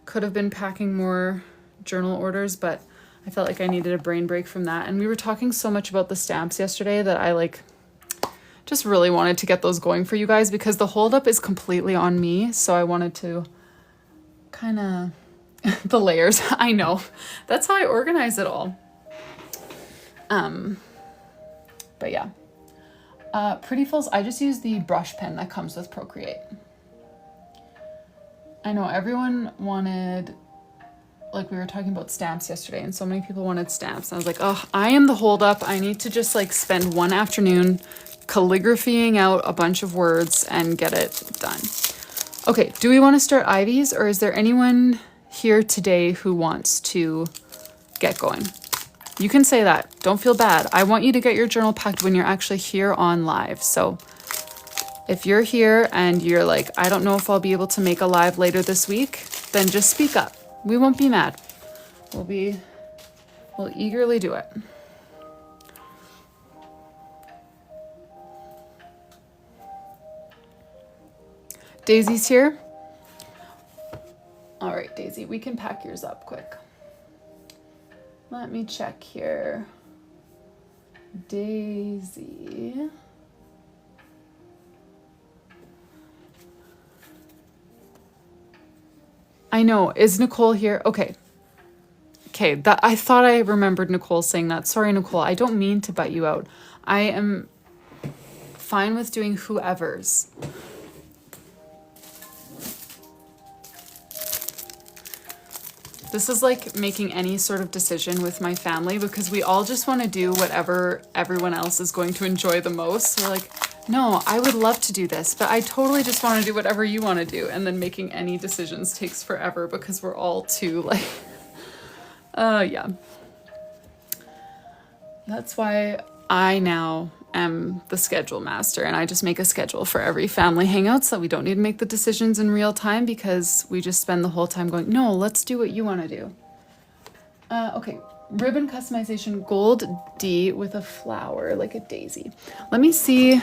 could have been packing more journal orders, but I felt like I needed a brain break from that. And we were talking so much about the stamps yesterday that I like just really wanted to get those going for you guys because the holdup is completely on me. So I wanted to kind of the layers. I know that's how I organize it all. But yeah, Pretty Fills. I just use the brush pen that comes with Procreate. I know everyone wanted, like we were talking about stamps yesterday and so many people wanted stamps. And I was like, oh, I am the holdup. I need to just like spend one afternoon calligraphying out a bunch of words and get it done. Okay, do we want to start Ivy's or is there anyone here today who wants to get going? You can say that. Don't feel bad. I want you to get your journal packed when you're actually here on live. So if you're here and you're like, I don't know if I'll be able to make a live later this week, then just speak up. We won't be mad. We'll eagerly do it. Daisy's here. All right, Daisy, we can pack yours up quick. Let me check here. Daisy. I know. Is Nicole here? Okay. Okay, that I thought I remembered Nicole saying that. Sorry, Nicole. I don't mean to butt you out. I am fine with doing whoever's. This is like making any sort of decision with my family because we all just want to do whatever everyone else is going to enjoy the most. So we're like, no, I would love to do this, but I totally just want to do whatever you want to do. And then making any decisions takes forever because we're all too like, yeah. That's why I now am the schedule master, and I just make a schedule for every family hangout so that we don't need to make the decisions in real time, because we just spend the whole time going, no, let's do what you want to do. Okay, ribbon customization, gold D with a flower like a daisy. Let me see.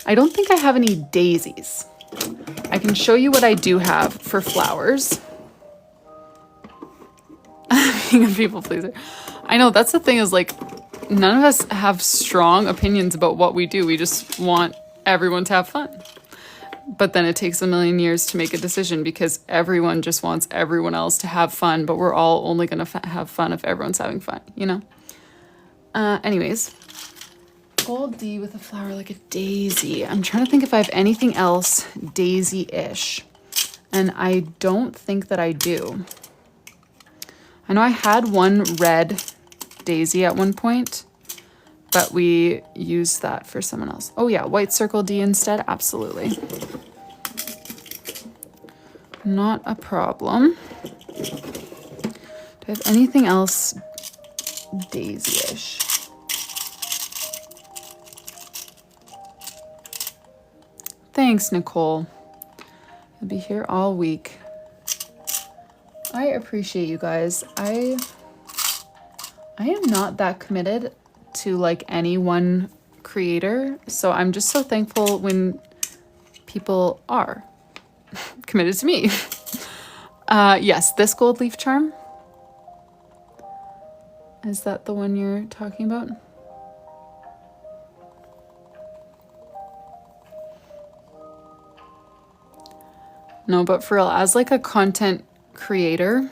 I don't think I have any daisies. I can show you what I do have for flowers. Being a people pleaser. I know, that's the thing, is like, none of us have strong opinions about what we do. We just want everyone to have fun. But then it takes a million years to make a decision, because everyone just wants everyone else to have fun, but we're all only going to have fun if everyone's having fun, you know? Anyways, gold D with a flower like a daisy. I'm trying to think if I have anything else daisy-ish. And I don't think that I do. I know I had one red daisy at one point, but we used that for someone else. Oh yeah, white circle D instead, absolutely. Not a problem. Do I have anything else daisy-ish? Thanks, Nicole. I'll be here all week. I appreciate you guys. I am not that committed to like any one creator, so I'm just so thankful when people are committed to me. Yes, this gold leaf charm. Is that the one you're talking about? No, but for real, as like a content creator,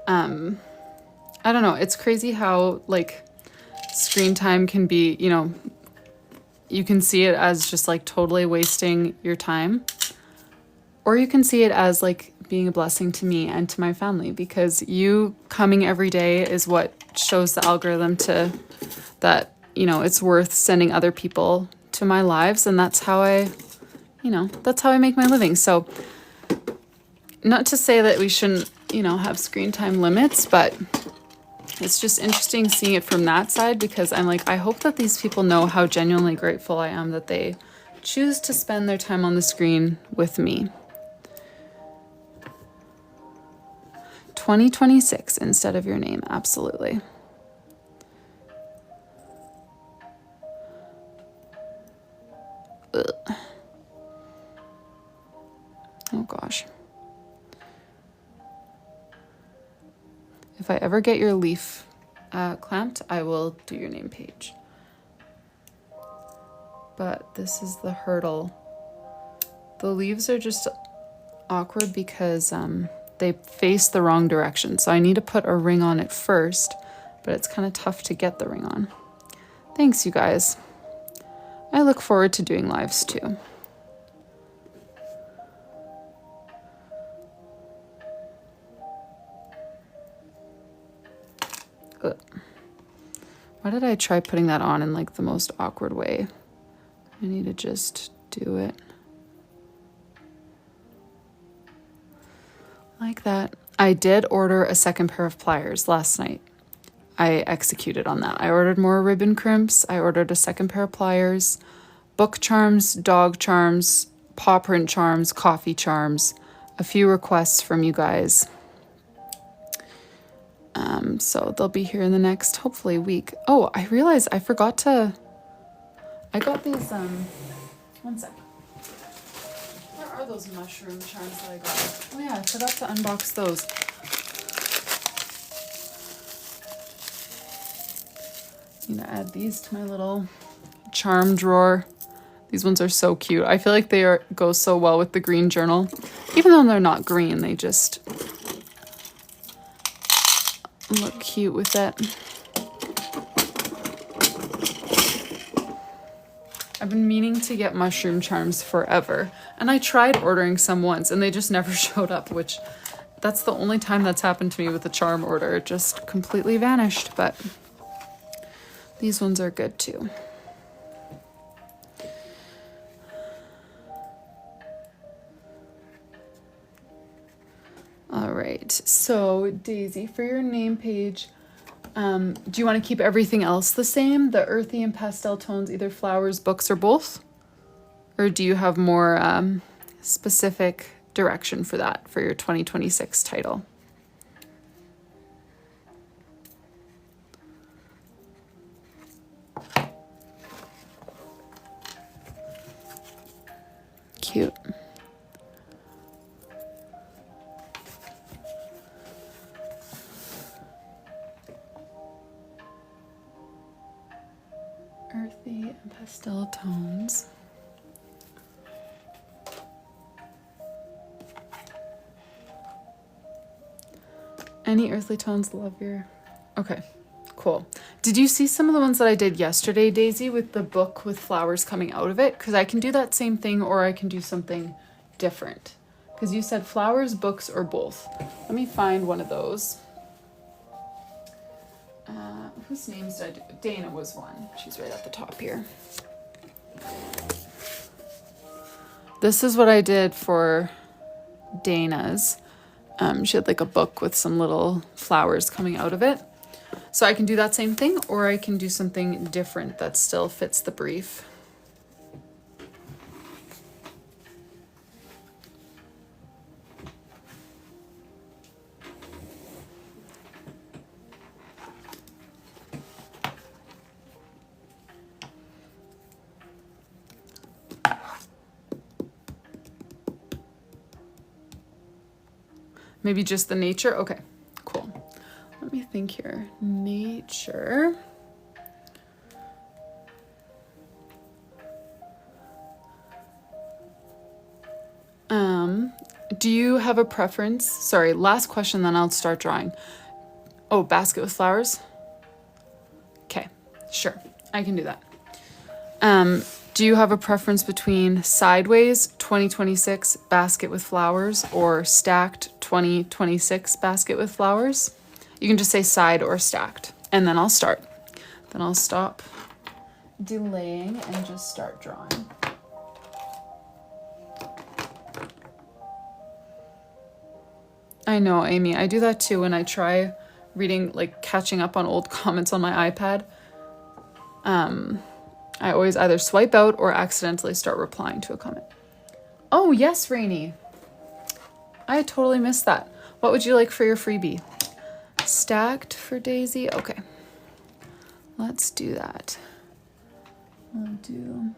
I don't know, it's crazy how like screen time can be, you know, you can see it as just like totally wasting your time, or you can see it as like being a blessing to me and to my family, because you coming every day is what shows the algorithm to that, you know, it's worth sending other people to my lives, and that's how I, you know, that's how I make my living. So not to say that we shouldn't, you know, have screen time limits, but it's just interesting seeing it from that side, because I'm like, I hope that these people know how genuinely grateful I am that they choose to spend their time on the screen with me. 2026 instead of your name, absolutely. Ugh. Oh gosh. If I ever get your leaf clamped, I will do your name page. But this is the hurdle. The leaves are just awkward because they face the wrong direction. So I need to put a ring on it first, but it's kind of tough to get the ring on. Thanks, you guys. I look forward to doing lives too. Ugh. Why did I try putting that on in like the most awkward way? I need to just do it. Like that. I did order a second pair of pliers last night. I executed on that. I ordered more ribbon crimps. I ordered a second pair of pliers, book charms, dog charms, paw print charms, coffee charms, a few requests from you guys. So they'll be here in the next, hopefully, week. Oh, I realized I forgot to, I got these, one sec. Where are those mushroom charms that I got? Oh yeah, I forgot to unbox those. I'm gonna add these to my little charm drawer. These ones are so cute. I feel like they go so well with the green journal. Even though they're not green, they just look cute with it. I've been meaning to get mushroom charms forever. And I tried ordering some once and they just never showed up, which that's the only time that's happened to me with a charm order. It just completely vanished, but these ones are good too. All right, so Daisy, for your name page, Do you want to keep everything else the same? The earthy and pastel tones, either flowers, books, or both? Or do you have more specific direction for that, for your 2026 title? Cute. Earthy and pastel tones. Any earthly tones, love your... Okay, cool. Did you see some of the ones that I did yesterday, Daisy, with the book with flowers coming out of it? Because I can do that same thing, or I can do something different. Because you said flowers, books, or both. Let me find one of those. Whose names did I do? Dana was one. She's right at the top here. This is what I did for Dana's. She had like a book with some little flowers coming out of it. So I can do that same thing, or I can do something different that still fits the brief. Maybe just the nature? Okay, cool. Let me think here. Nature. Do you have a preference? Sorry, last question, then I'll start drawing. Oh, basket with flowers? Okay, sure, I can do that. Do you have a preference between sideways 2026 basket with flowers or stacked 2026 basket with flowers? You can just say side or stacked, and then I'll start. Then I'll stop delaying and just start drawing. I know, Amy, I do that too when I try reading, like catching up on old comments on my iPad. I always either swipe out or accidentally start replying to a comment. Oh, yes, Rainy. I totally missed that. What would you like for your freebie? Stacked for Daisy? Okay. Let's do that. We'll do...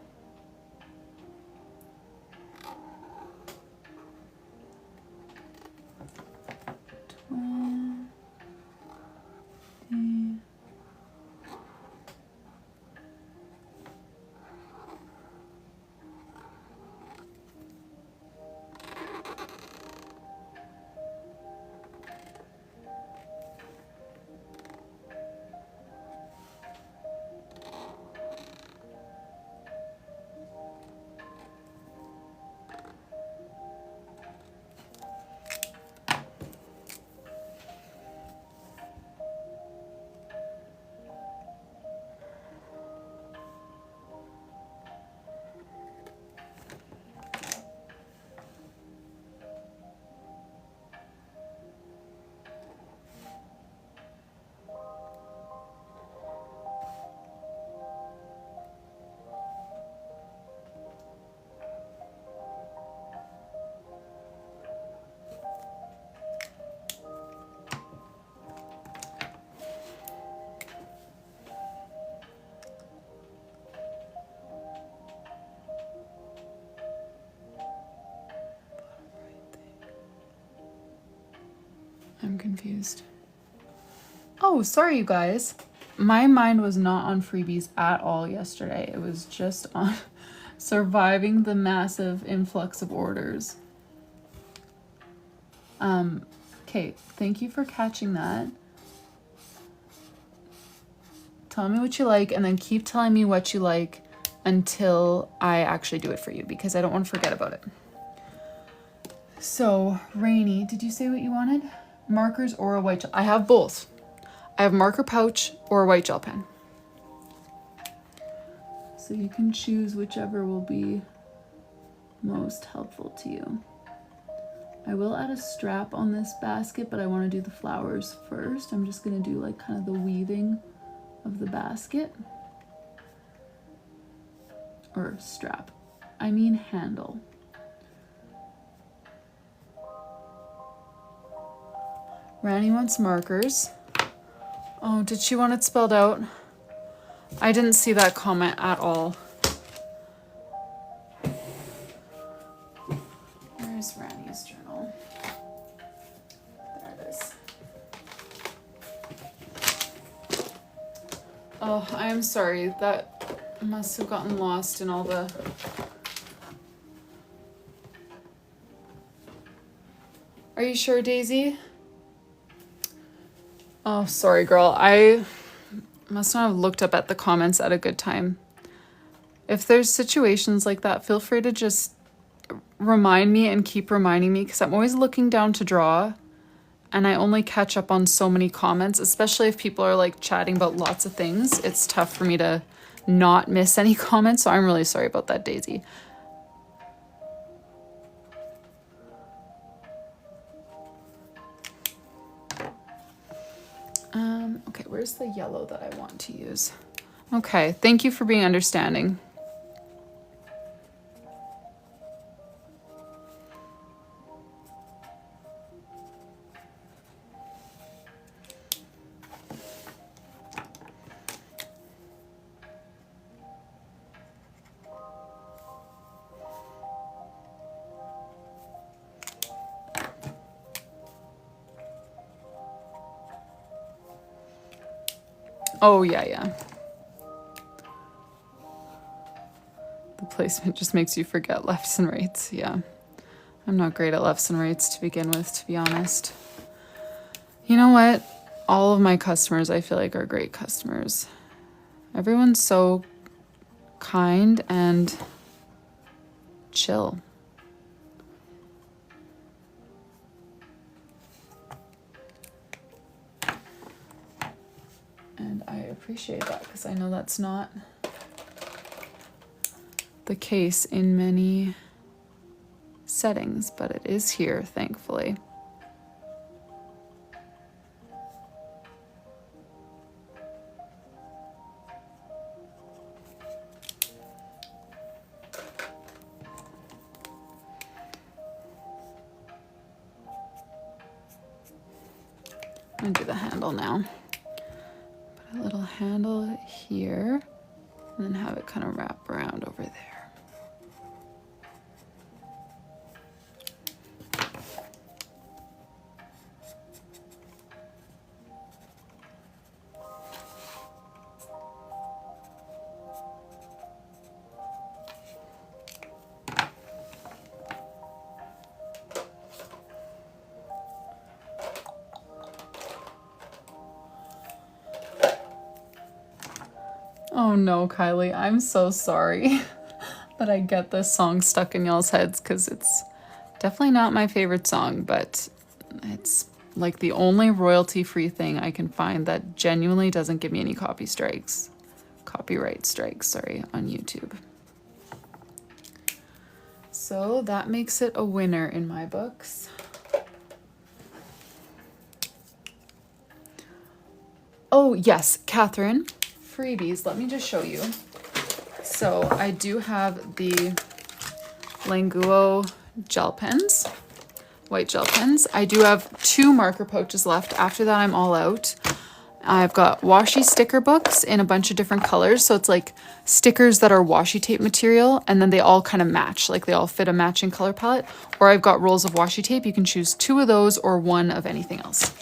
I'm confused. Oh, sorry, you guys. My mind was not on freebies at all yesterday. It was just on surviving the massive influx of orders. Okay, thank you for catching that. Tell me what you like, and then keep telling me what you like until I actually do it for you, because I don't want to forget about it. So, Rainy, did you say what you wanted? Markers or a white gel? I have both. I have marker pouch or a white gel pen. So you can choose whichever will be most helpful to you. I will add a strap on this basket, but I want to do the flowers first. I'm just going to do like kind of the weaving of the basket. Or strap. I mean handle. Rani wants markers. Oh, did she want it spelled out? I didn't see that comment at all. Where's Rani's journal? There it is. Oh, I am sorry. That must have gotten lost in all the... Are you sure, Daisy? Oh, sorry, girl. I must not have looked up at the comments at a good time. If there's situations like that, feel free to just remind me and keep reminding me, because I'm always looking down to draw and I only catch up on so many comments, especially if people are like chatting about lots of things. It's tough for me to not miss any comments, so I'm really sorry about that, Daisy. Okay, where's the yellow that I want to use? Okay, thank you for being understanding. Oh, yeah. The placement just makes you forget lefts and rights. Yeah. I'm not great at lefts and rights to begin with, to be honest. You know what? All of my customers, I feel like, are great customers. Everyone's so kind and chill. And I appreciate that, because I know that's not the case in many settings, but it is here, thankfully. I'm gonna do the handle now. Put a little handle here, and then have it kind of wrap around over there. Oh no, Kylie, I'm so sorry that I get this song stuck in y'all's heads, because it's definitely not my favorite song, but it's like the only royalty-free thing I can find that genuinely doesn't give me any copyright strikes, sorry, on YouTube. So that makes it a winner in my books. Oh yes, Catherine. Freebies, let me just show you. So I do have the Languo gel pens, white gel pens. I do have 2 marker pouches left. After that, I'm all out. I've got washi sticker books in a bunch of different colors. So it's like stickers that are washi tape material, and then they all kind of match, like they all fit a matching color palette. Or I've got rolls of washi tape. You can choose 2 of those or 1 of anything else.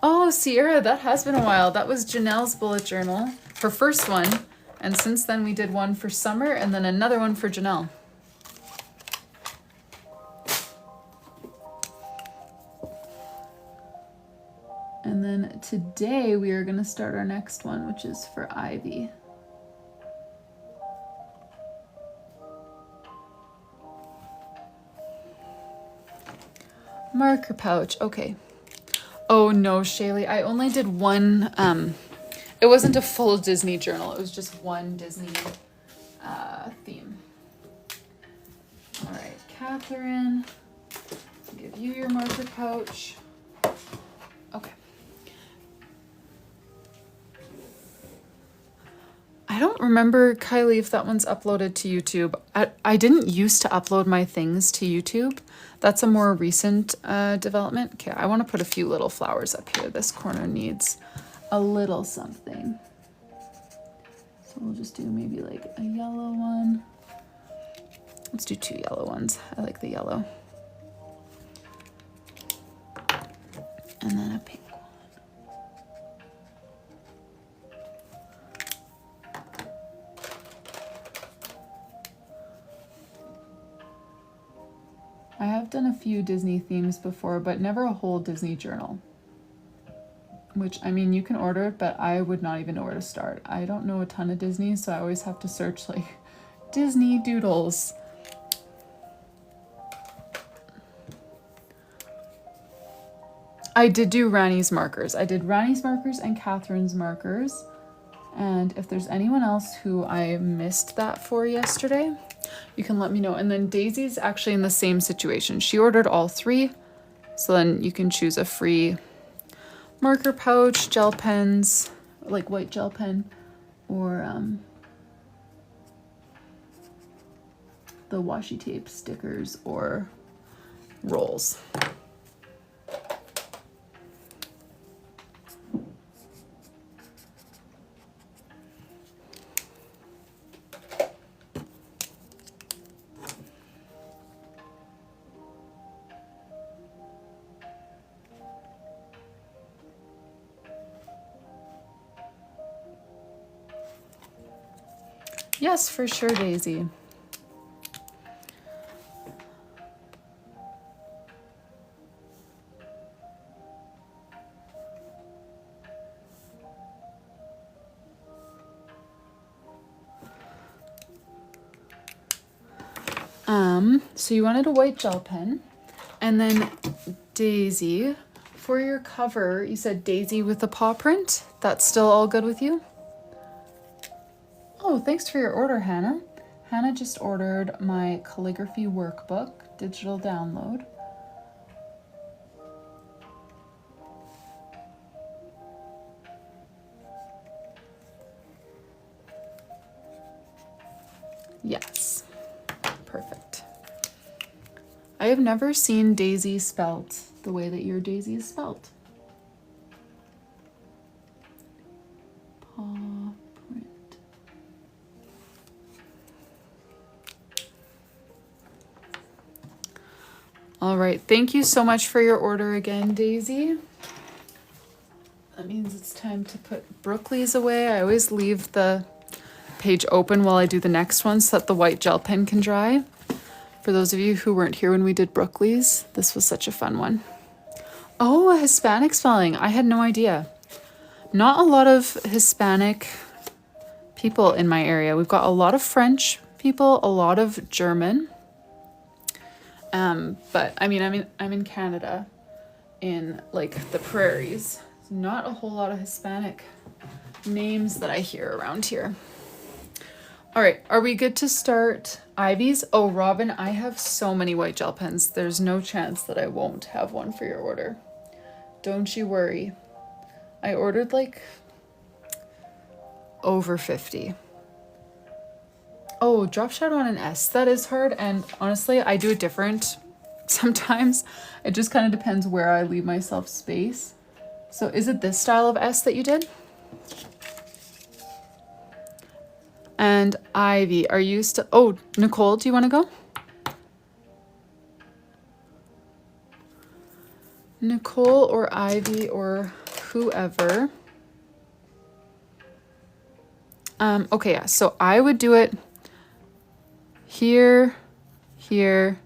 Oh, Sierra, that has been a while. That was Janelle's bullet journal, her first one. And since then we did one for Summer and then another one for Janelle. And then today we are gonna start our next one, which is for Ivy. Marker pouch, okay. Oh no, Shaylee, I only did one, it wasn't a full Disney journal, it was just one Disney theme. All right, Catherine. Give you your marker pouch. Okay. I don't remember, Kylie, if that one's uploaded to YouTube. I didn't used to upload my things to YouTube. That's a more recent development. Okay, I want to put a few little flowers up here. This corner needs a little something. So we'll just do maybe like a yellow one. Let's do 2 yellow ones. I like the yellow. And then a pink one. I have done a few Disney themes before, but never a whole Disney journal. Which, I mean, you can order it, but I would not even know where to start. I don't know a ton of Disney, so I always have to search like Disney doodles. I did do Rani's markers. I did Rani's markers and Catherine's markers. And if there's anyone else who I missed that for yesterday, you can let me know. And then Daisy's actually in the same situation. She ordered all 3. So then you can choose a free marker pouch, gel pens, like white gel pen, or the washi tape stickers or rolls. Yes, for sure, Daisy. So you wanted a white gel pen, and then Daisy, for your cover, you said Daisy with the paw print. That's still all good with you? Oh, thanks for your order, Hannah. Hannah just ordered my calligraphy workbook, digital download. Yes, perfect. I have never seen Daisy spelt the way that your Daisy is spelt. Paw print. All right, thank you so much for your order again, Daisy. That means it's time to put Brookley's away. I always leave the page open while I do the next one so that the white gel pen can dry. For those of you who weren't here when we did Brookley's, this was such a fun one. Oh, a Hispanic spelling. I had no idea. Not a lot of Hispanic people in my area. We've got a lot of French people, a lot of German. But I mean, I'm in Canada, in like the prairies. Not a whole lot of Hispanic names that I hear around here. All right, are we good to start Ivy's? Oh, Robin, I have so many white gel pens. There's no chance that I won't have one for your order. Don't you worry. I ordered like over 50. Oh, drop shadow on an S. That is hard. And honestly, I do it different sometimes. It just kind of depends where I leave myself space. So is it this style of S that you did? And Ivy, are you still... Oh, Nicole, do you want to go? Nicole or Ivy or whoever. Okay, yeah, so I would do it here, here,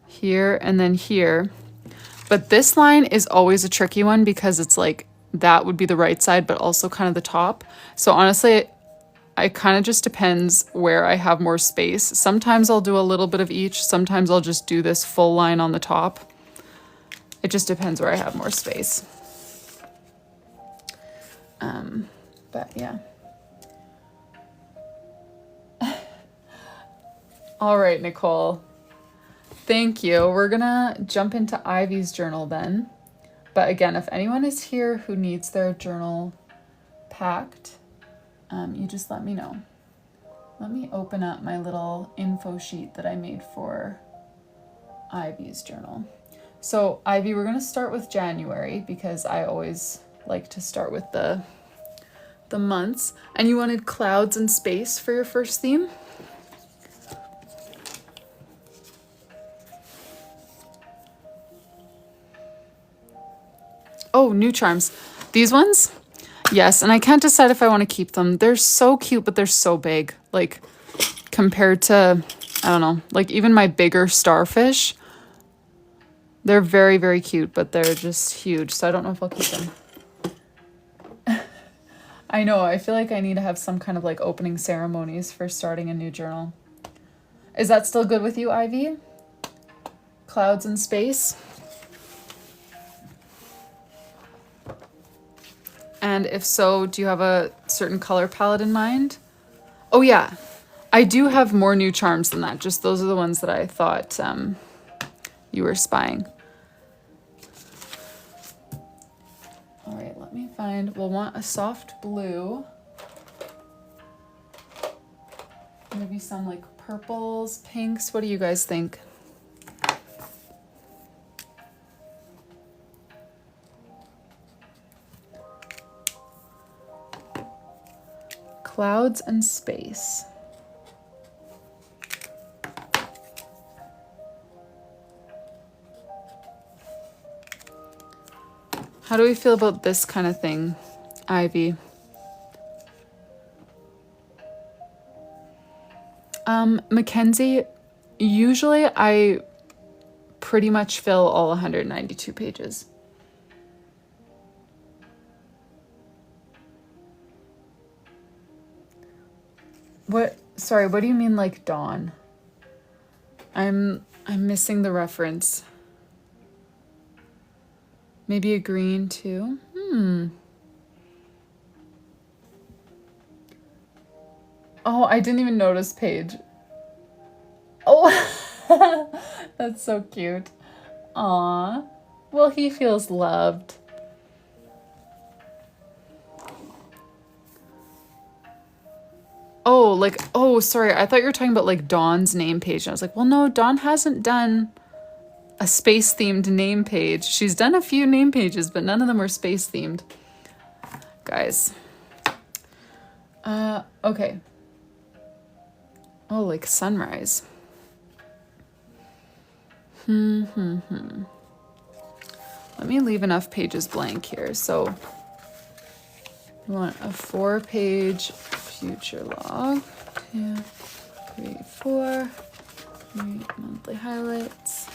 here, and then here. But this line is always a tricky one because it's like that would be the right side, but also kind of the top. So honestly, it kind of just depends where I have more space. Sometimes I'll do a little bit of each. Sometimes I'll just do this full line on the top. It just depends where I have more space. But yeah. All right, Nicole. Thank you. We're gonna jump into Ivy's journal then. But again, if anyone is here who needs their journal packed, you just let me know. Let me open up my little info sheet that I made for Ivy's journal. So Ivy, we're gonna start with January because I always like to start with the months. And you wanted clouds and space for your first theme? Oh, new charms. These ones? Yes, and I can't decide if I want to keep them. They're so cute, but they're so big. Like, compared to, I don't know, like even my bigger starfish. They're very, very cute, but they're just huge. So I don't know if I'll keep them. I know, I feel like I need to have some kind of like opening ceremonies for starting a new journal. Is that still good with you, Ivy? Clouds and space? And if so, do you have a certain color palette in mind? Oh yeah, I do have more new charms than that. Just those are the ones that I thought you were spying. All right, let me find, we'll want a soft blue. Maybe some like purples, pinks. What do you guys think? Clouds and space. How do we feel about this kind of thing, Ivy? Mackenzie, usually I pretty much fill all 192 pages. What? Sorry, what do you mean like dawn? I'm missing the reference. Maybe a green too? Oh, I didn't even notice Paige. Oh, that's so cute. Aw. Well, he feels loved. Oh, like, oh, sorry. I thought you were talking about like Dawn's name page. And I was like, well, no, Dawn hasn't done a space themed name page. She's done a few name pages, but none of them were space themed. Guys. Okay. Oh, like sunrise. Let me leave enough pages blank here. So we want a 4-page future log. 2, 3, 4. Monthly highlights.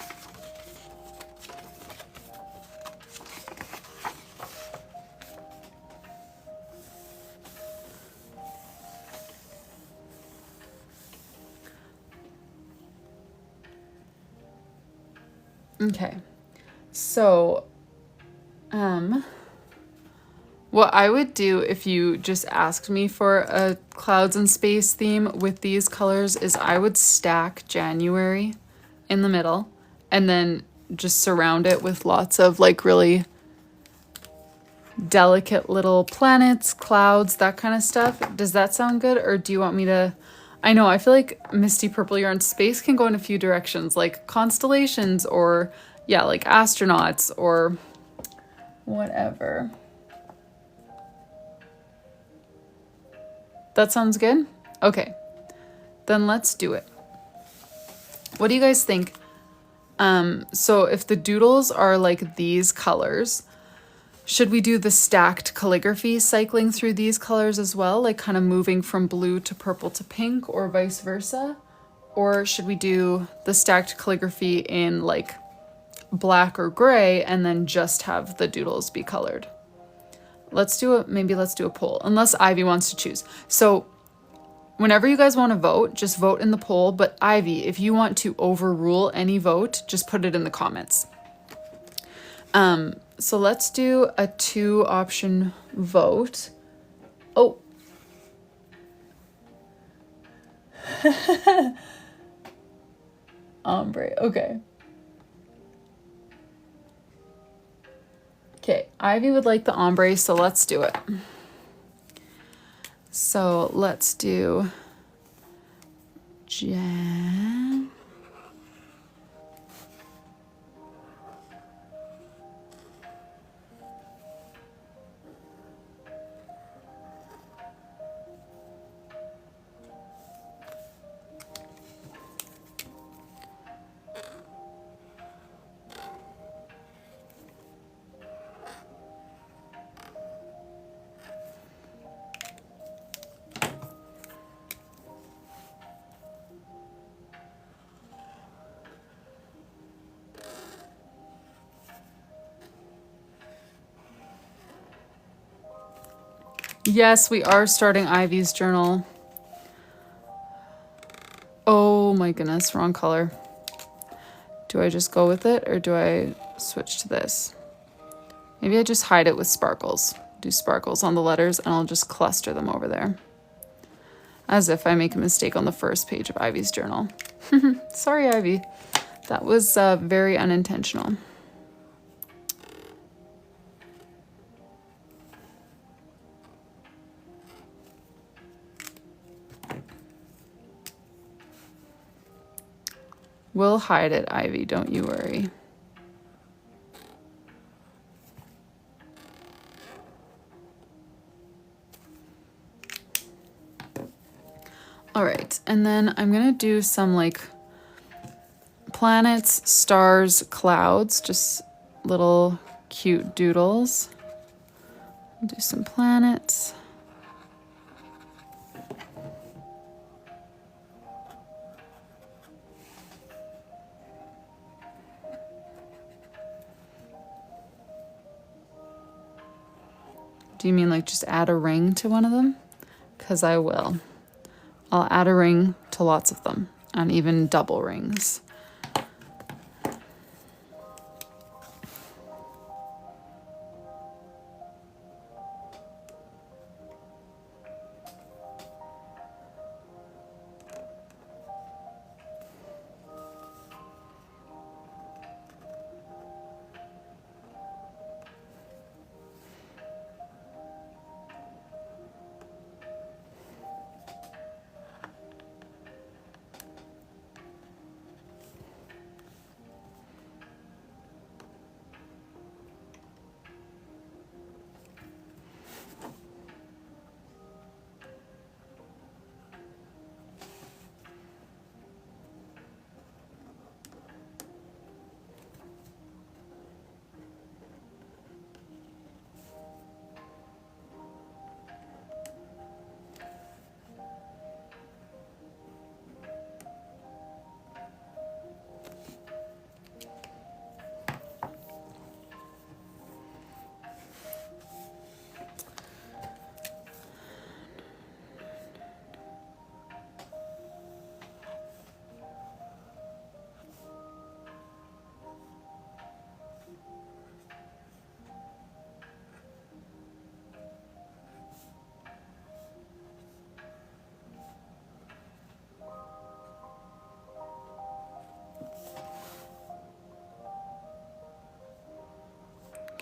Okay, so, what I would do if you just asked me for a clouds and space theme with these colors is I would stack January in the middle and then just surround it with lots of like really delicate little planets, clouds, that kind of stuff. Does that sound good? Or do you want me to... I know, I feel like Misty Purple Yarn Space can go in a few directions, like constellations or, yeah, like astronauts or whatever. That sounds good? Okay, then let's do it. What do you guys think? So if the doodles are like these colors, should we do the stacked calligraphy cycling through these colors as well? Like kind of moving from blue to purple to pink or vice versa? Or should we do the stacked calligraphy in like black or gray and then just have the doodles be colored? Maybe let's do a poll, unless Ivy wants to choose. So whenever you guys want to vote, just vote in the poll. But Ivy, if you want to overrule any vote, just put it in the comments. So let's do a 2-option vote. Oh. Ombre, okay. Okay, Ivy would like the ombre, so let's do it. So let's do Jan. Yes, we are starting Ivy's journal. Oh my goodness, wrong color. Do I just go with it or do I switch to this? Maybe I just hide it with sparkles. Do sparkles on the letters and I'll just cluster them over there. As if I make a mistake on the first page of Ivy's journal. Sorry, Ivy. That was very unintentional. We'll hide it, Ivy, don't you worry. All right, and then I'm gonna do some like planets, stars, clouds, just little cute doodles. Do some planets. Do you mean like just add a ring to one of them? Because I will. I'll add a ring to lots of them, and even double rings.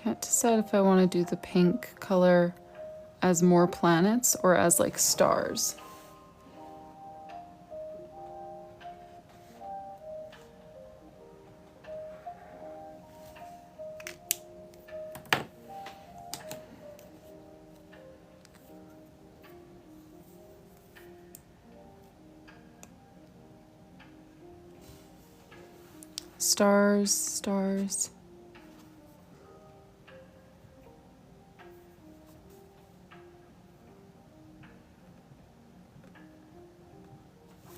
Can't decide if I want to do the pink color as more planets or as like stars. Stars, stars.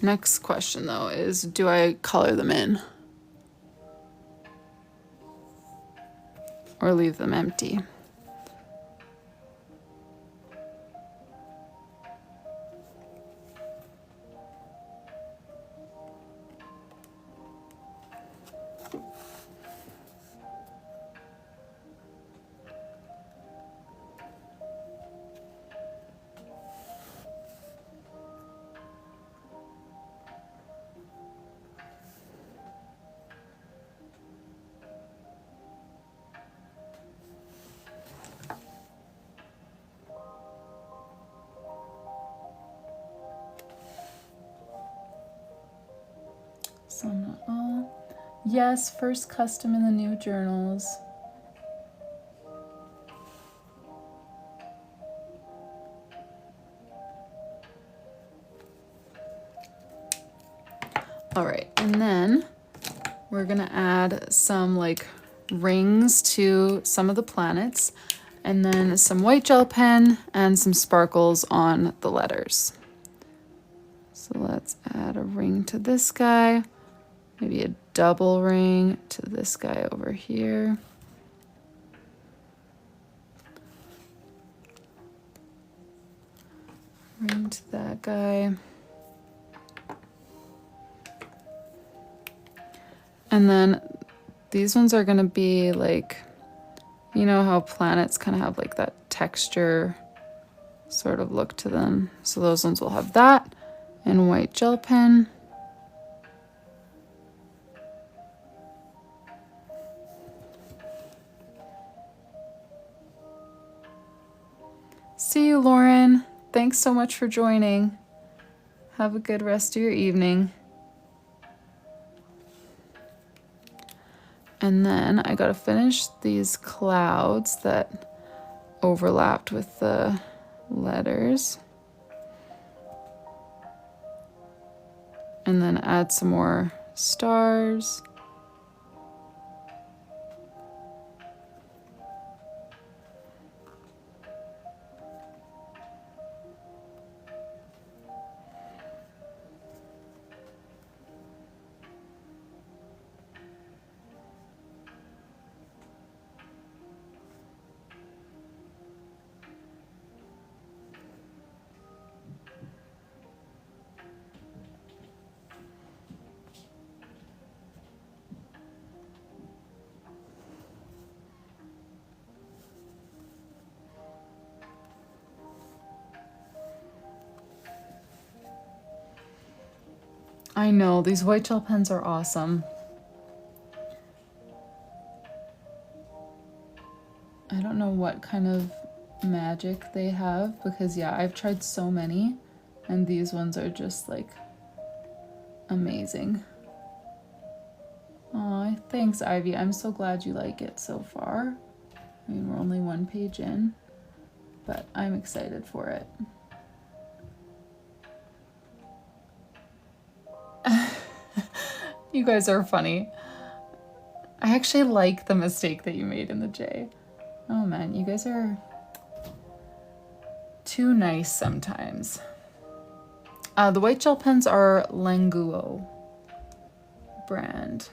Next question though is, do I color them in? Or leave them empty? Some not all. Yes, first custom in the new journals. All right, and then we're gonna add some like rings to some of the planets, and then some white gel pen and some sparkles on the letters. So let's add a ring to this guy, maybe a double ring to this guy over here. Ring to that guy. And then these ones are gonna be like, you know how planets kind of have like that texture sort of look to them. So those ones will have that and white gel pen. See you, Lauren. Thanks so much for joining. Have a good rest of your evening. And then I gotta finish these clouds that overlapped with the letters. And then add some more stars. I know, these white gel pens are awesome. I don't know what kind of magic they have because yeah, I've tried so many and these ones are just like amazing. Aw, thanks Ivy. I'm so glad you like it so far. I mean, we're only one page in, but I'm excited for it. You guys are funny. I actually like the mistake that you made in the J. Oh man, you guys are too nice sometimes. The white gel pens are Languo brand.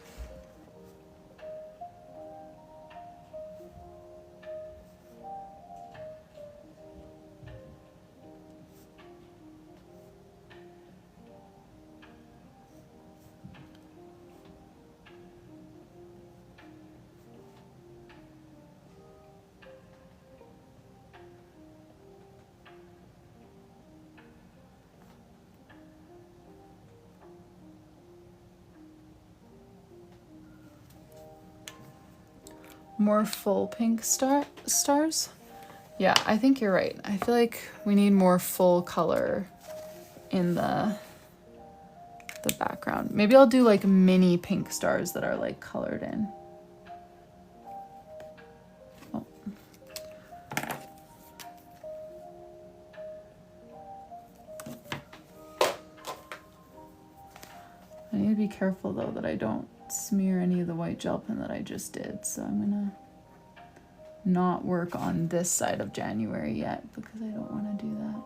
More full pink stars? Yeah, I think you're right. I feel like we need more full color in the background. Maybe I'll do like mini pink stars that are like colored in. Oh. I need to be careful though that I don't smear any of the white gel pen that I just did, so I'm gonna not work on this side of January yet because I don't want to do that.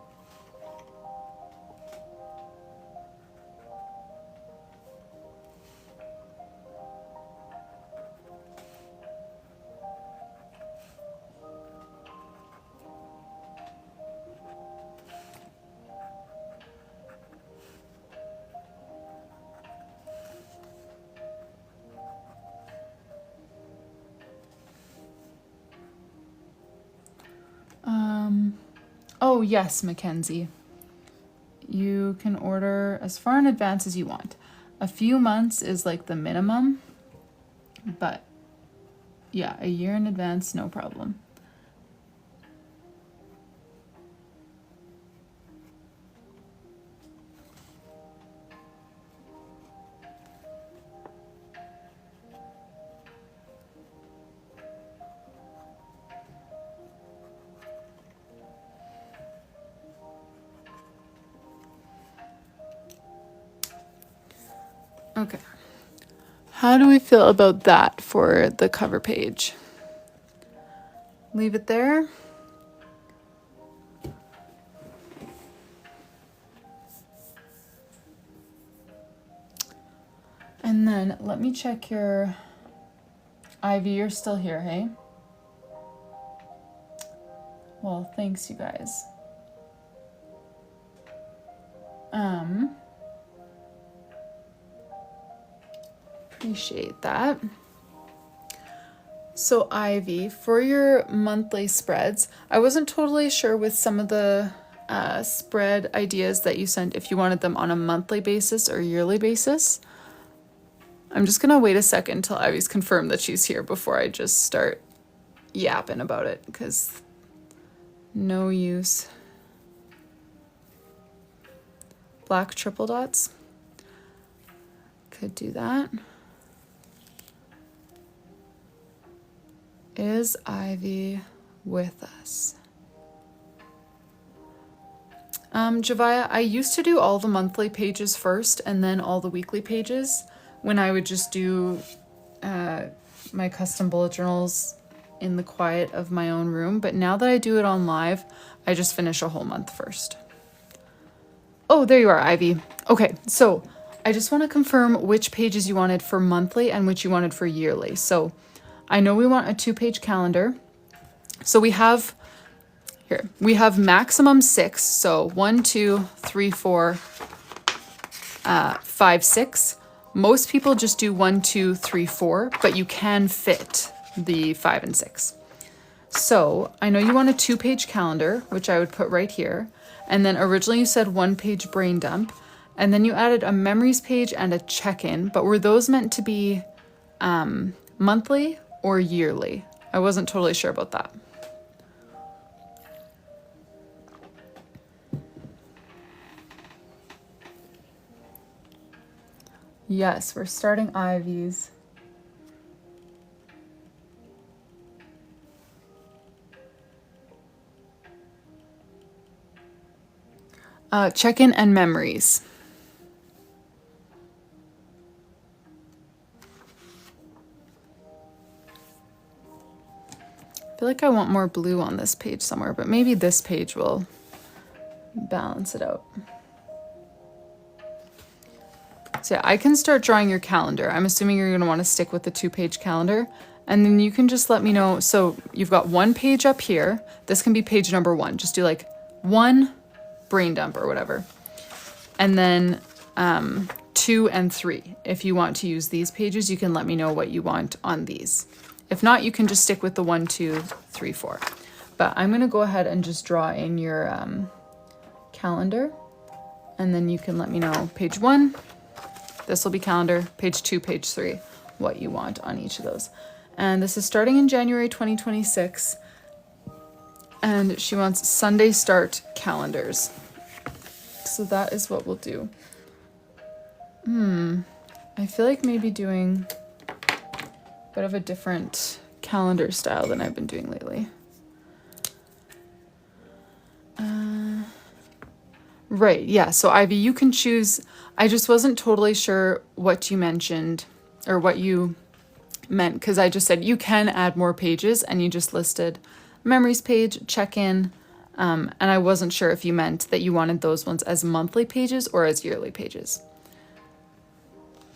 Oh yes, Mackenzie. You can order as far in advance as you want. A few months is like the minimum, but yeah, a year in advance, no problem. Okay. How do we feel about that for the cover page? Leave it there. And then let me check your Ivy. You're still here, hey? Well, thanks, you guys. Appreciate that. So Ivy, for your monthly spreads, I wasn't totally sure with some of the spread ideas that you sent if you wanted them on a monthly basis or yearly basis. I'm just gonna wait a second until Ivy's confirmed that she's here before I just start yapping about it, because no use. Black triple dots. Could do that. Is Ivy with us? Javaya, I used to do all the monthly pages first and then all the weekly pages when I would just do my custom bullet journals in the quiet of my own room. But now that I do it on live, I just finish a whole month first. Oh, there you are, Ivy. Okay, so I just want to confirm which pages you wanted for monthly and which you wanted for yearly. So I know we want a 2-page calendar. So we have maximum 6. So 1, 2, 3, 4, 5, 6. Most people just do 1, 2, 3, 4, but you can fit the 5 and 6. So I know you want a 2-page calendar, which I would put right here. And then originally you said 1-page brain dump. And then you added a memories page and a check-in. But were those meant to be monthly or yearly? I wasn't totally sure about that. Yes, we're starting Ivy's. Check-in and memories. I feel like I want more blue on this page somewhere, but maybe this page will balance it out. So yeah, I can start drawing your calendar. I'm assuming you're gonna want to stick with the 2-page calendar, and then you can just let me know. So you've got 1 page up here. This can be page number 1. Just do like 1 brain dump or whatever. And then 2 and 3. If you want to use these pages, you can let me know what you want on these. If not, you can just stick with the 1, 2, 3, 4. But I'm gonna go ahead and just draw in your calendar, and then you can let me know page 1, this will be calendar, page 2, page 3, what you want on each of those. And this is starting in January 2026. And she wants Sunday start calendars. So that is what we'll do. I feel like maybe doing a bit of a different calendar style than I've been doing lately. Right, yeah, so Ivy, you can choose. I just wasn't totally sure what you mentioned or what you meant, because I just said you can add more pages and you just listed memories page, check-in, and I wasn't sure if you meant that you wanted those ones as monthly pages or as yearly pages.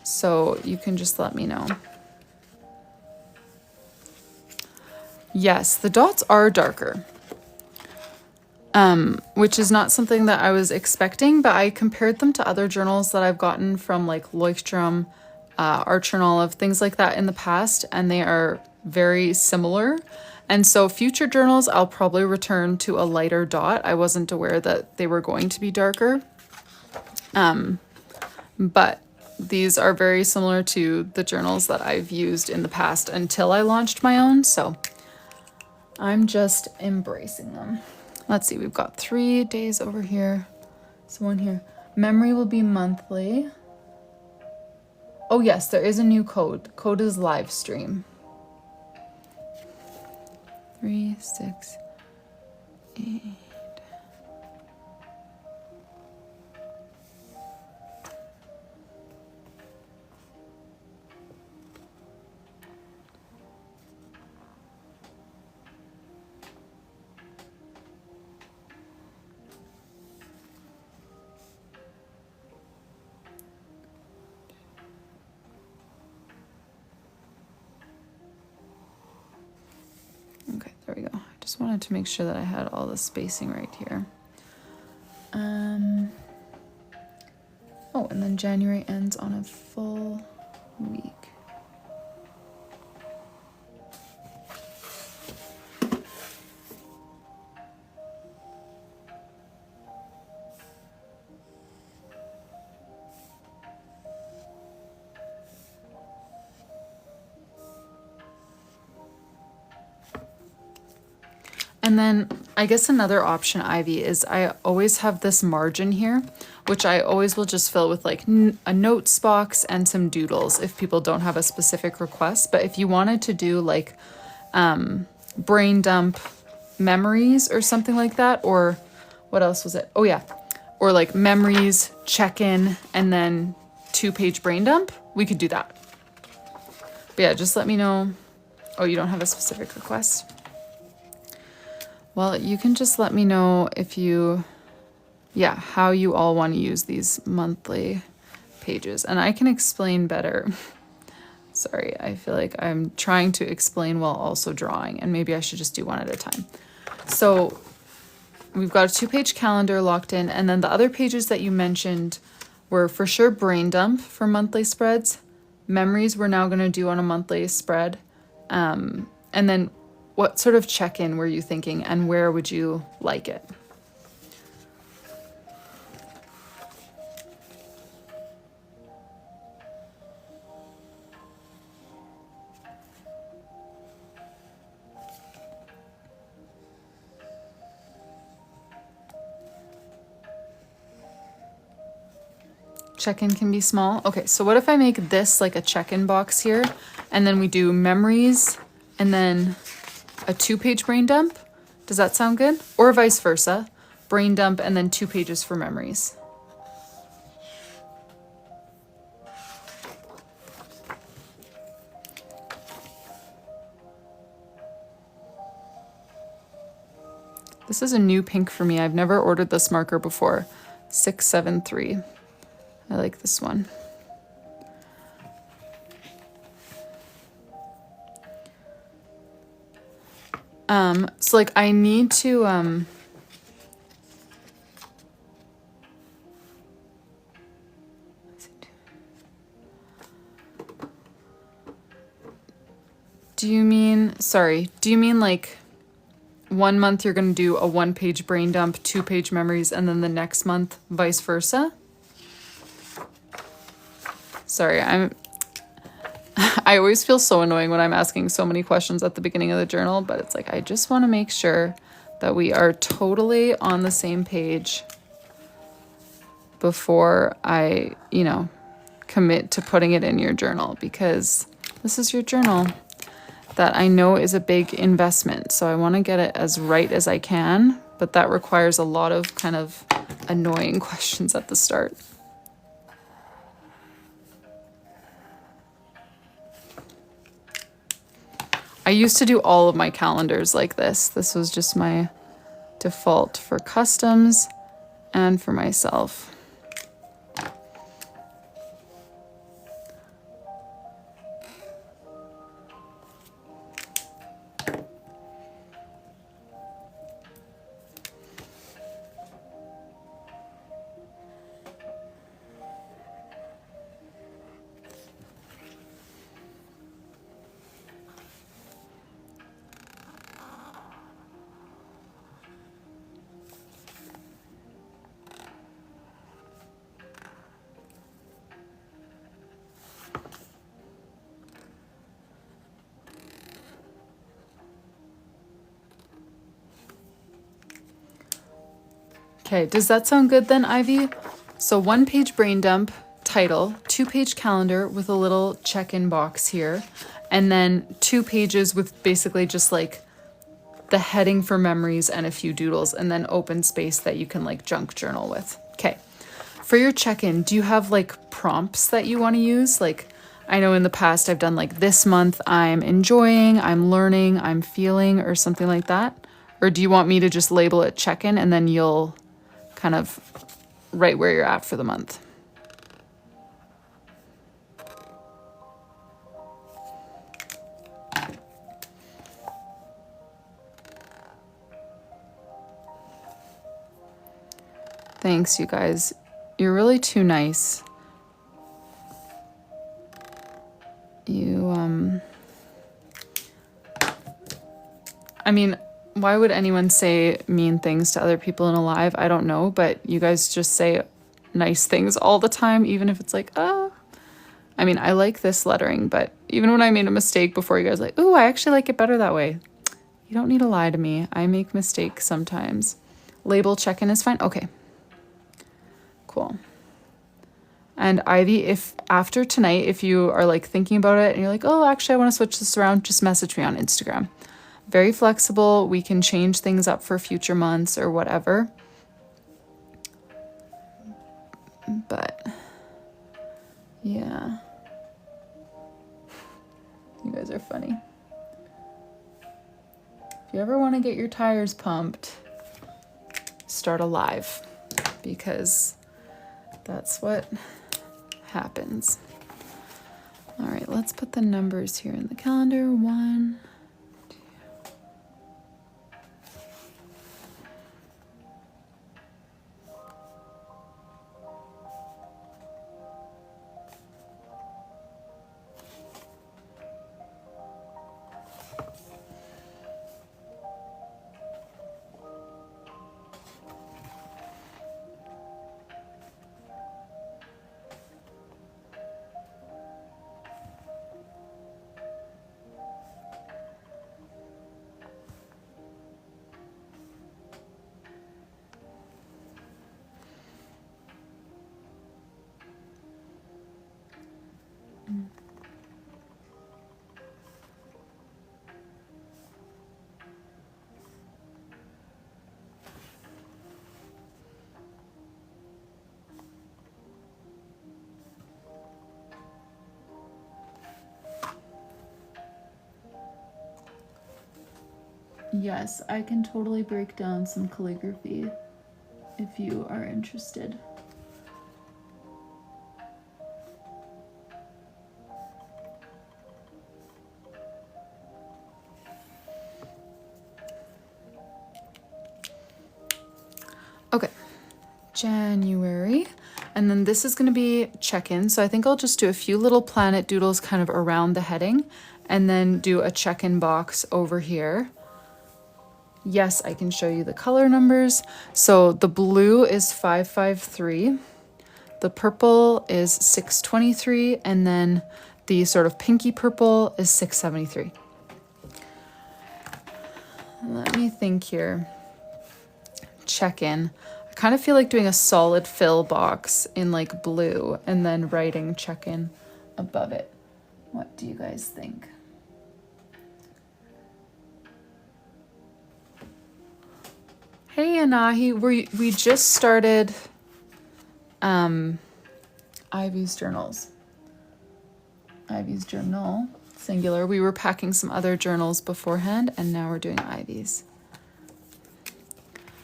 So you can just let me know. Yes, the dots are darker. Which is not something that I was expecting, but I compared them to other journals that I've gotten from like Leuchtturm, Art Journal, of things like that in the past, and they are very similar. And so future journals, I'll probably return to a lighter dot. I wasn't aware that they were going to be darker. But these are very similar to the journals that I've used in the past until I launched my own. So I'm just embracing them. Let's see, we've got 3 days over here. So 1 here. Memory will be monthly. Oh yes, there is a new code. Code is live stream. 3, 6, 8. Just wanted to make sure that I had all the spacing right here. Oh, and then January ends on a full week. And then I guess another option, Ivy, is I always have this margin here, which I always will just fill with like a notes box and some doodles if people don't have a specific request. But if you wanted to do like brain dump memories or something like that, or what else was it? Oh yeah, or like memories, check-in, and then 2-page brain dump, we could do that. But yeah, just let me know. Oh, you don't have a specific request? Well, you can just let me know if you, yeah, how you all want to use these monthly pages. And I can explain better. Sorry, I feel like I'm trying to explain while also drawing, and maybe I should just do one at a time. So we've got a 2-page calendar locked in, and then the other pages that you mentioned were for sure brain dump for monthly spreads. Memories we're now going to do on a monthly spread. And then what sort of check-in were you thinking, and where would you like it? Check-in can be small. Okay, so what if I make this like a check-in box here, and then we do memories and then a 2-page brain dump? Does that sound good? Or vice versa, brain dump and then 2 pages for memories. This is a new pink for me. I've never ordered this marker before. 673. I like this one. So like I need to, do you mean like 1 month you're going to do a 1-page brain dump, 2-page memories, and then the next month vice versa? Sorry, I always feel so annoying when I'm asking so many questions at the beginning of the journal, but it's like I just want to make sure that we are totally on the same page before I, commit to putting it in your journal, because this is your journal that I know is a big investment. So I want to get it as right as I can, but that requires a lot of kind of annoying questions at the start. I used to do all of my calendars like this. This was just my default for customs and for myself. Okay, does that sound good then, Ivy? So 1-page brain dump, title, 2-page calendar with a little check-in box here, and then 2 pages with basically just like the heading for memories and a few doodles, and then open space that you can like junk journal with. Okay, for your check-in, do you have like prompts that you want to use? Like, I know in the past I've done like this month I'm enjoying, I'm learning, I'm feeling, or something like that. Or do you want me to just label it check-in and then you'll kind of write where you're at for the month? Thanks, you guys. You're really too nice. I mean, why would anyone say mean things to other people in a live? I don't know, but you guys just say nice things all the time, even if it's like, oh. I mean, I like this lettering, but even when I made a mistake before, you guys are like, ooh, I actually like it better that way. You don't need to lie to me. I make mistakes sometimes. Label check-in is fine? Okay. Cool. And Ivy, if after tonight, if you are like thinking about it and you're like, oh, actually, I want to switch this around, just message me on Instagram. Very flexible. We can change things up for future months or whatever. But yeah. You guys are funny. If you ever want to get your tires pumped, start a live, because that's what happens. All right, let's put the numbers here in the calendar. 1, 2. Yes, I can totally break down some calligraphy if you are interested. Okay, January. And then this is going to be check-in. So I think I'll just do a few little planet doodles kind of around the heading and then do a check-in box over here. Yes, I can show you the color numbers. So the blue is 553. The purple is 623. And then the sort of pinky purple is 673. Let me think here. Check-in. I kind of feel like doing a solid fill box in like blue and then writing check-in above it. What do you guys think? Hey Anahi, we just started Ivy's journals. Ivy's journal, singular. We were packing some other journals beforehand and now we're doing Ivy's.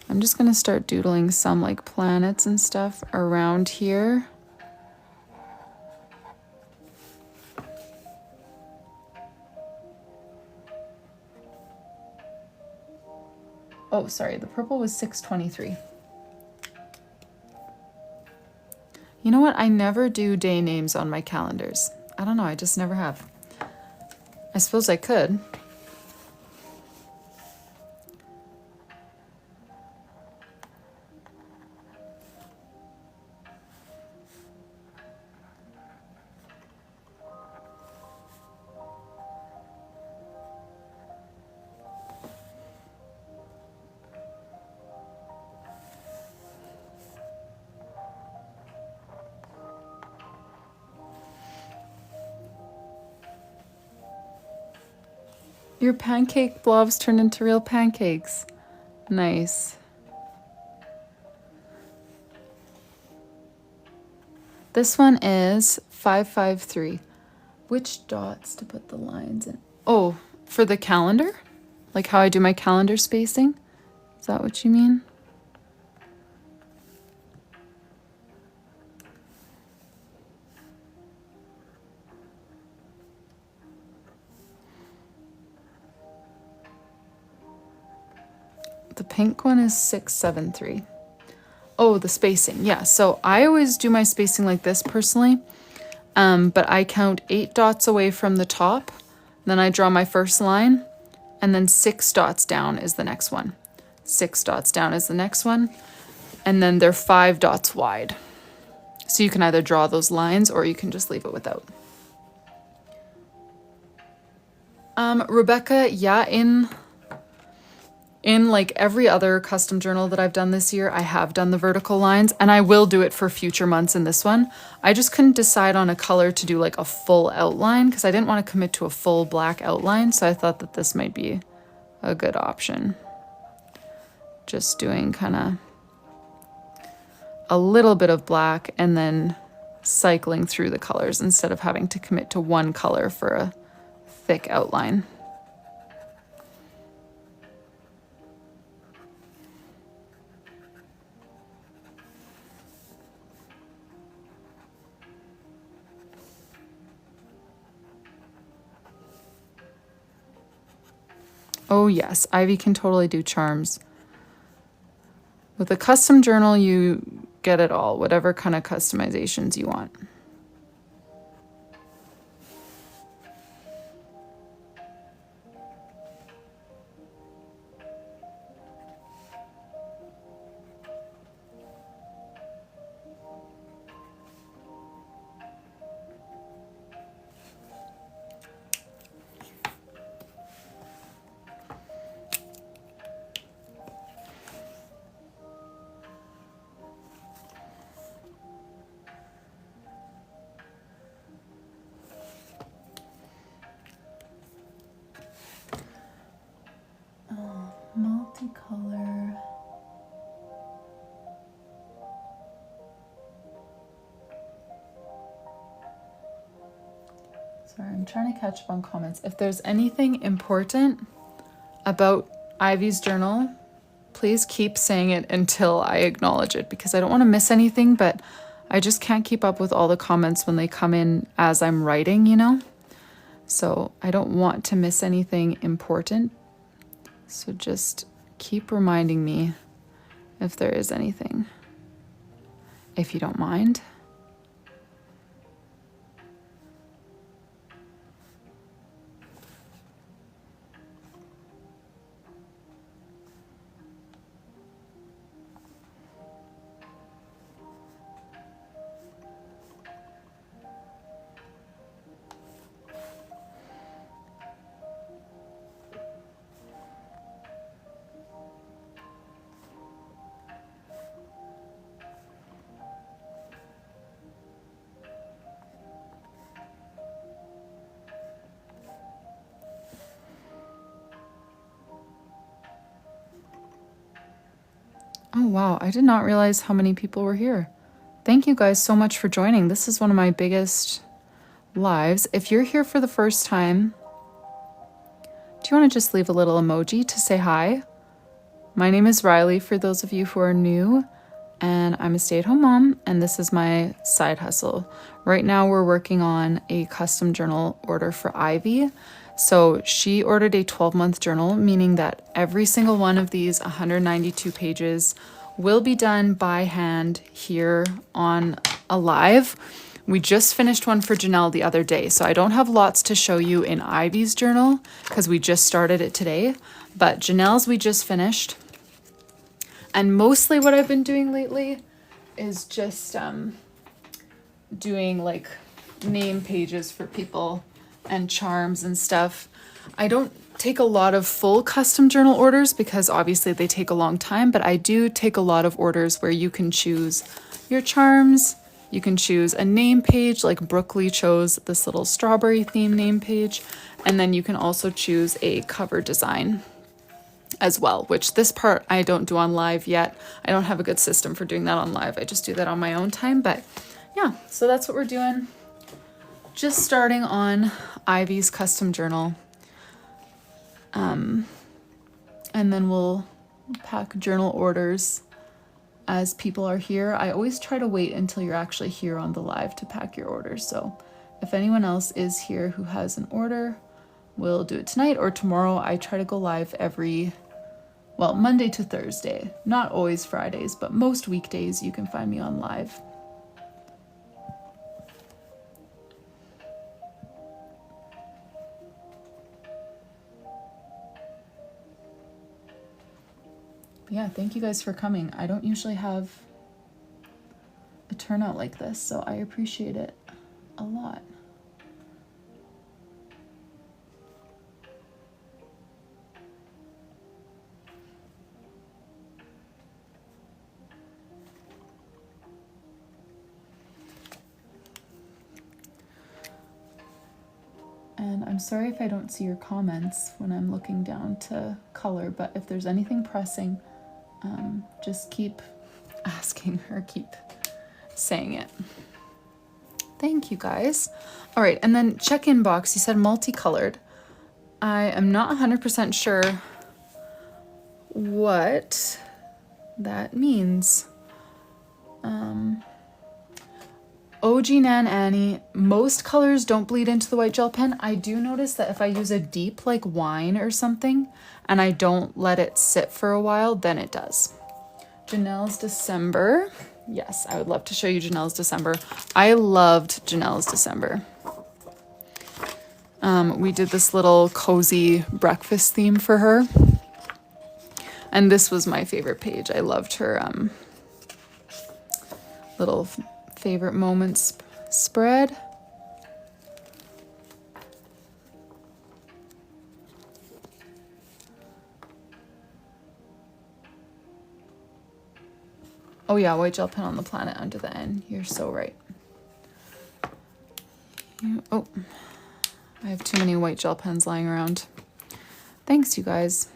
I'm just gonna start doodling some like planets and stuff around here. Oh, sorry, the purple was 623. You know what? I never do day names on my calendars. I don't know, I just never have. I suppose I could. Your pancake blobs turned into real pancakes. Nice. This one is 553. Which dots to put the lines in? Oh, for the calendar? Like how I do my calendar spacing? Is that what you mean? The pink one is 673. Oh, the spacing. Yeah. So I always do my spacing like this personally. But I count 8 dots away from the top. Then I draw my first line, and then 6 dots down is the next one. 6 dots down is the next one. And then they're 5 dots wide. So you can either draw those lines or you can just leave it without. Rebecca, yeah, in like every other custom journal that I've done this year, I have done the vertical lines, and I will do it for future months in this one. I just couldn't decide on a color to do like a full outline because I didn't want to commit to a full black outline, so I thought that this might be a good option. Just doing kind of a little bit of black and then cycling through the colors instead of having to commit to one color for a thick outline. Oh yes, Ivy can totally do charms. With a custom journal, you get it all, whatever kind of customizations you want. Multicolor. Sorry, I'm trying to catch up on comments. If there's anything important about Ivy's journal, please keep saying it until I acknowledge it, because I don't want to miss anything, but I just can't keep up with all the comments when they come in as I'm writing, you know? So I don't want to miss anything important. So just keep reminding me if there is anything, if you don't mind. Oh wow, I did not realize how many people were here. Thank you guys so much for joining. This is one of my biggest lives. If you're here for the first time, do you want to just leave a little emoji to say hi? My name is Rylee, for those of you who are new, and I'm a stay-at-home mom, and this is my side hustle. Right now we're working on a custom journal order for Ivy. So she ordered a 12-month journal, meaning that every single one of these 192 pages will be done by hand here on a live. We just finished one for Janelle the other day, so I don't have lots to show you in Ivy's journal because we just started it today, but Janelle's we just finished. And mostly what I've been doing lately is just doing like name pages for people and charms and stuff. I don't take a lot of full custom journal orders because obviously they take a long time, but I do take a lot of orders where you can choose your charms, you can choose a name page, like Brookley chose this little strawberry theme name page, and then you can also choose a cover design as well, which this part I don't do on live yet. I don't have a good system for doing that on live. I just do that on my own time, but yeah, so that's what we're doing. Just starting on Ivy's custom journal. And then we'll pack journal orders as people are here. I always try to wait until you're actually here on the live to pack your orders. So if anyone else is here who has an order, we'll do it tonight or tomorrow. I try to go live every Well, Monday to Thursday. Not always Fridays, but most weekdays you can find me on live. Yeah, thank you guys for coming. I don't usually have a turnout like this, so I appreciate it a lot. And I'm sorry if I don't see your comments when I'm looking down to color, but if there's anything pressing, just keep asking or keep saying it. Thank you guys. All right, and then check-in box, you said multicolored. I am not 100% sure what that means. OG Nan Annie, most colors don't bleed into the white gel pen. I do notice that if I use a deep like wine or something and I don't let it sit for a while, then it does. Janelle's December. Yes, I would love to show you Janelle's December. I loved Janelle's December. We did this little cozy breakfast theme for her. And this was my favorite page. I loved her little favorite moments spread. Oh yeah, white gel pen on the planet under the N. You're so right. Oh, I have too many white gel pens lying around. Thanks, you guys.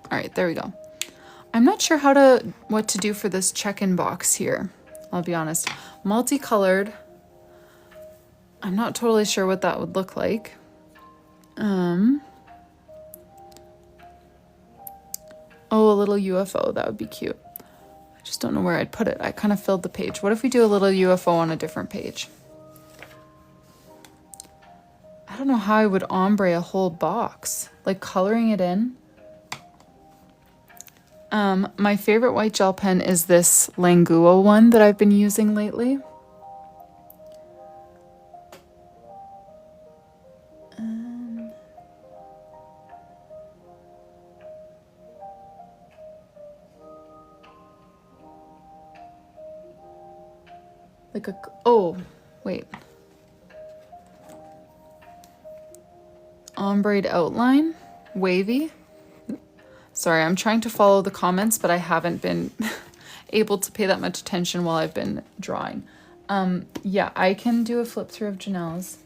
All right, there we go. I'm not sure what to do for this check-in box here. I'll be honest. Multicolored. I'm not totally sure what that would look like. Oh, a little UFO. That would be cute. I just don't know where I'd put it. I kind of filled the page. What if we do a little UFO on a different page? I don't know how I would ombre a whole box. Like coloring it in. My favorite white gel pen is this Languo one that I've been using lately. Oh, wait. Ombre outline, wavy. Sorry, I'm trying to follow the comments, but I haven't been able to pay that much attention while I've been drawing. Yeah, I can do a flip through of Janelle's.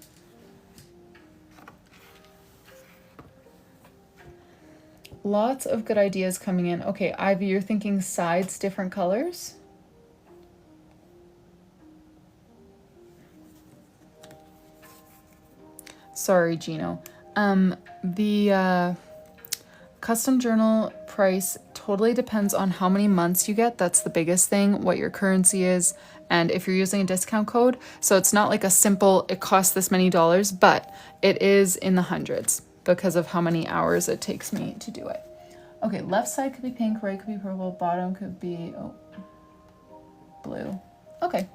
Lots of good ideas coming in. Okay, Ivy, you're thinking sides, different colors? Sorry, Gino. The custom journal price totally depends on how many months you get. That's the biggest thing, what your currency is, and if you're using a discount code. So it's not like a simple, it costs this many dollars, but it is in the hundreds because of how many hours it takes me to do it. Okay, left side could be pink, right could be purple, bottom could be blue. Okay.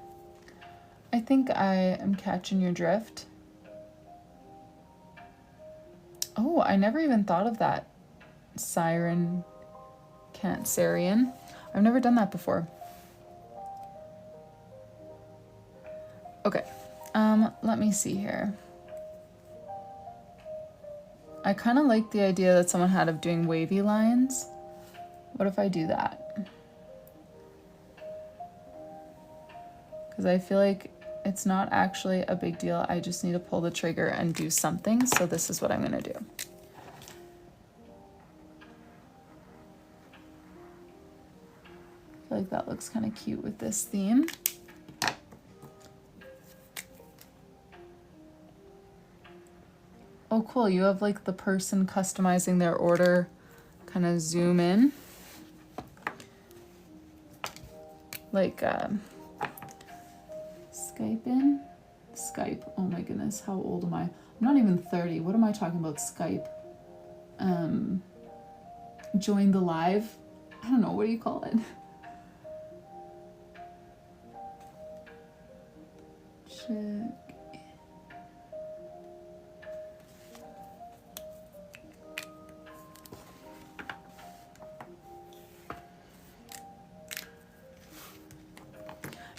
I think I am catching your drift. Oh, I never even thought of that. Siren Cancerian. I've never done that before. Okay, let me see here. I kind of like the idea that someone had of doing wavy lines. What if I do that? Because I feel like it's not actually a big deal. I just need to pull the trigger and do something. So this is what I'm gonna do. I feel like that looks kind of cute with this theme. Oh, cool. You have like the person customizing their order kind of zoom in. Like Skype in. Skype. Oh my goodness, how old am I? I'm not even 30. What am I talking about? Skype. Join the live. I don't know, what do you call it? Check.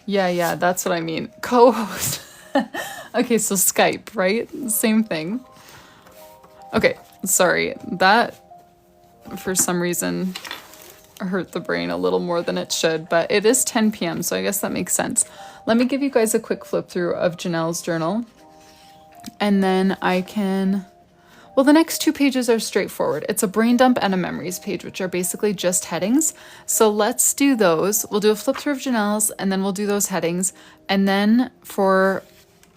Yeah, that's what I mean. Co-host. Okay, so Skype, right? Same thing. Okay, sorry. That, for some reason, hurt the brain a little more than it should, but it is 10 p.m., so I guess that makes sense. Let me give you guys a quick flip through of Janelle's journal, and then I can... Well, the next 2 pages are straightforward. It's a brain dump and a memories page, which are basically just headings. So let's do those. We'll do a flip through of Janelle's, and then we'll do those headings. And then for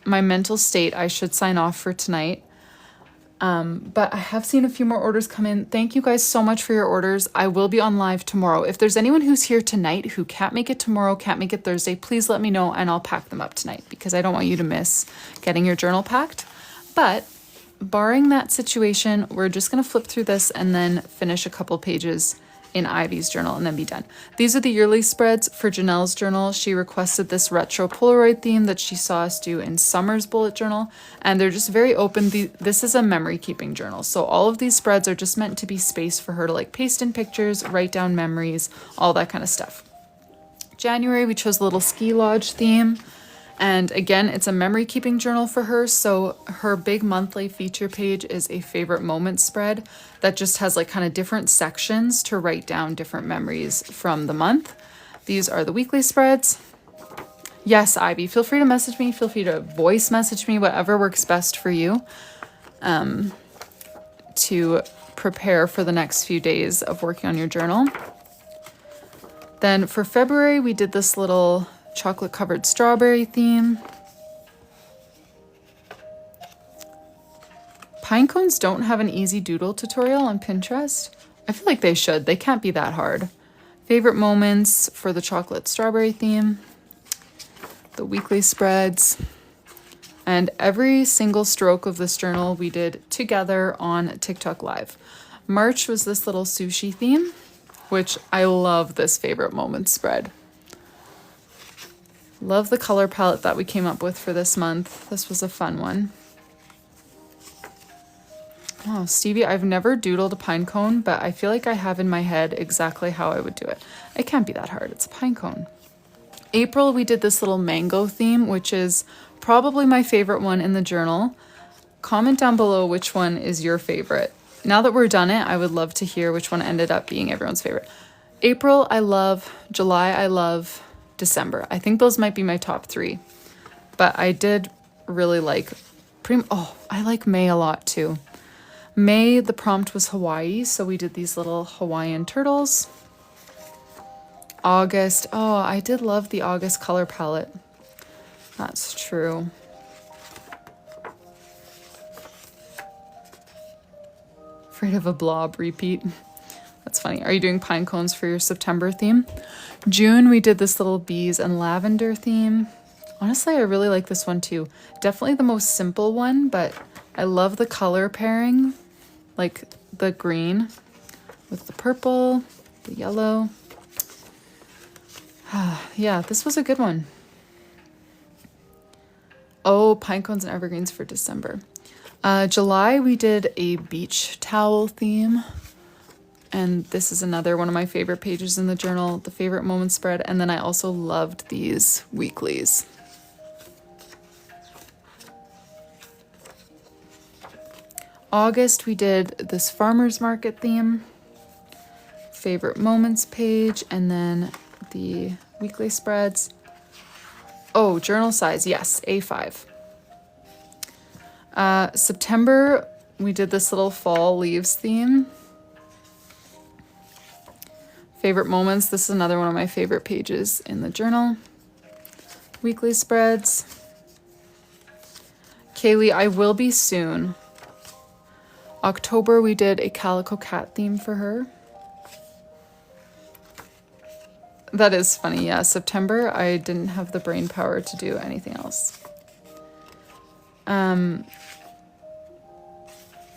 my mental state, I should sign off for tonight. But I have seen a few more orders come in. Thank you guys so much for your orders. I will be on live tomorrow. If there's anyone who's here tonight who can't make it tomorrow, can't make it Thursday, please let me know and I'll pack them up tonight because I don't want you to miss getting your journal packed. But barring that situation, we're just going to flip through this and then finish a couple pages in Ivy's journal and then be done. These are the yearly spreads for Janelle's journal. She requested this retro Polaroid theme that she saw us do in Summer's bullet journal, and they're just very open. This is a memory keeping journal, so all of these spreads are just meant to be space for her to like paste in pictures, write down memories, all that kind of stuff. January, we chose a little ski lodge theme. And again, it's a memory keeping journal for her. So her big monthly feature page is a favorite moment spread that just has like kind of different sections to write down different memories from the month. These are the weekly spreads. Yes, Ivy, feel free to message me. Feel free to voice message me, whatever works best for you, to prepare for the next few days of working on your journal. Then for February, we did this little chocolate covered strawberry theme. Pine cones don't have an easy doodle tutorial on Pinterest. I feel like they should. They can't be that hard. Favorite moments for the chocolate strawberry theme. The weekly spreads. And every single stroke of this journal we did together on TikTok Live. March was this little sushi theme, which I love this favorite moments spread. Love the color palette that we came up with for this month. This was a fun one. Oh, Stevie, I've never doodled a pine cone, but I feel like I have in my head exactly how I would do it. It can't be that hard. It's a pine cone. April, we did this little mango theme, which is probably my favorite one in the journal. Comment down below which one is your favorite. Now that we're done it, I would love to hear which one ended up being everyone's favorite. April, I love. July, I love. December. I think those might be my top 3. But I did really like I like May a lot too. May, the prompt was Hawaii, so we did these little Hawaiian turtles. August, oh, I did love the August color palette. That's true. Afraid of a blob repeat. That's funny. Are you doing pine cones for your September theme? June, we did this little bees and lavender theme. Honestly, I really like this one too. Definitely the most simple one, but I love the color pairing. Like the green with the purple, the yellow. Yeah, this was a good one. Oh, pine cones and evergreens for December. July, we did a beach towel theme. And this is another one of my favorite pages in the journal, the favorite moment spread. And then I also loved these weeklies. August, we did this farmer's market theme, favorite moments page, and then the weekly spreads. Oh, journal size, yes, A5. September, we did this little fall leaves theme. Favorite moments, this is another one of my favorite pages in the journal. Weekly spreads. Kaylee, I will be soon. October, we did a calico cat theme for her. That is funny, yeah. September, I didn't have the brain power to do anything else.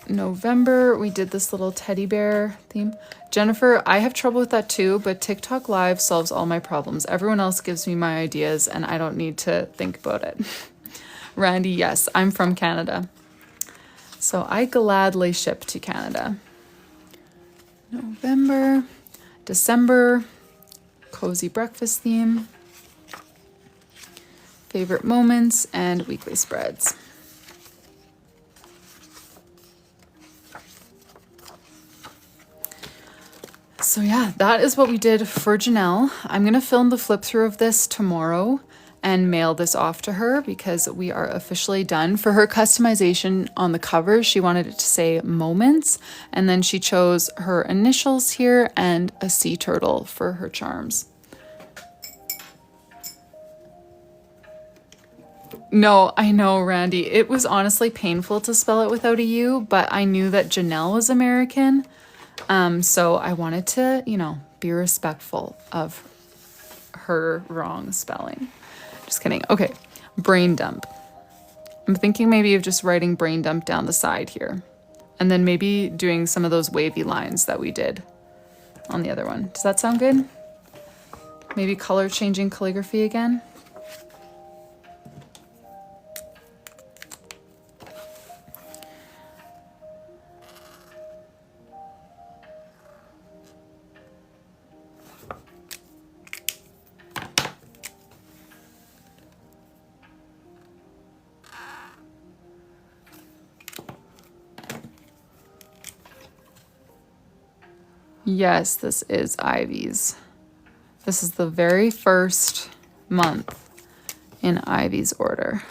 November, we did this little teddy bear theme. Jennifer, I have trouble with that too, but TikTok Live solves all my problems. Everyone else gives me my ideas and I don't need to think about it. Randy, yes, I'm from Canada. So I gladly ship to Canada. November, December, cozy breakfast theme, favorite moments, and weekly spreads. So yeah, that is what we did for Janelle. I'm gonna film the flip through of this tomorrow and mail this off to her because we are officially done. For her customization on the cover, she wanted it to say moments, and then she chose her initials here and a sea turtle for her charms. No, I know, Randy. It was honestly painful to spell it without a U, but I knew that Janelle was American. So I wanted to, you know, be respectful of her wrong spelling. Just kidding. Okay, brain dump. I'm thinking maybe of just writing brain dump down the side here. And then maybe doing some of those wavy lines that we did on the other one. Does that sound good? Maybe color changing calligraphy again? Yes, this is Ivy's. This is the very first month in Ivy's order.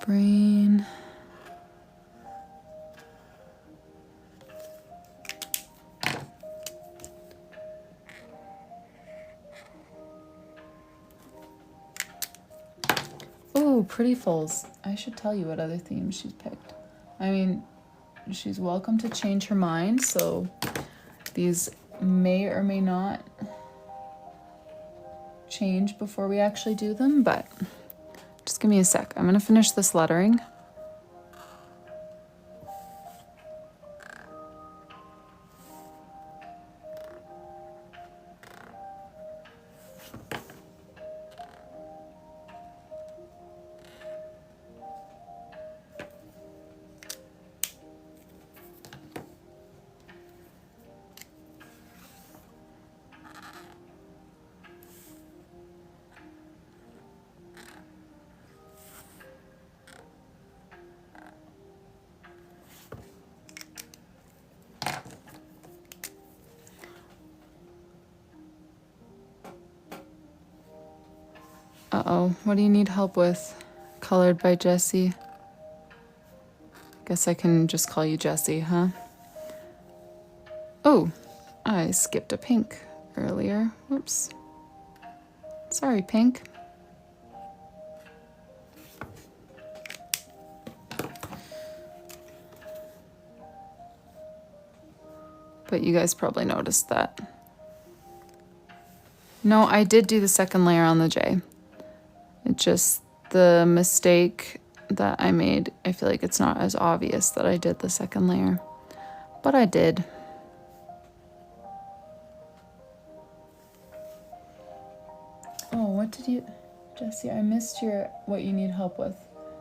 Brain. Oh, Prettyfuls. I should tell you what other themes she's picked. I mean, she's welcome to change her mind, so these may or may not change before we actually do them, but just give me a sec. I'm gonna finish this lettering. Uh-oh, what do you need help with? Colored by Jessie. Guess I can just call you Jessie, huh? Oh, I skipped a pink earlier. Whoops. Sorry, pink. But you guys probably noticed that. No, I did do the second layer on the J. It just, the mistake that I made, I feel like it's not as obvious that I did the second layer, but I did. Oh, what did you, Jessie, I missed your, what you need help with.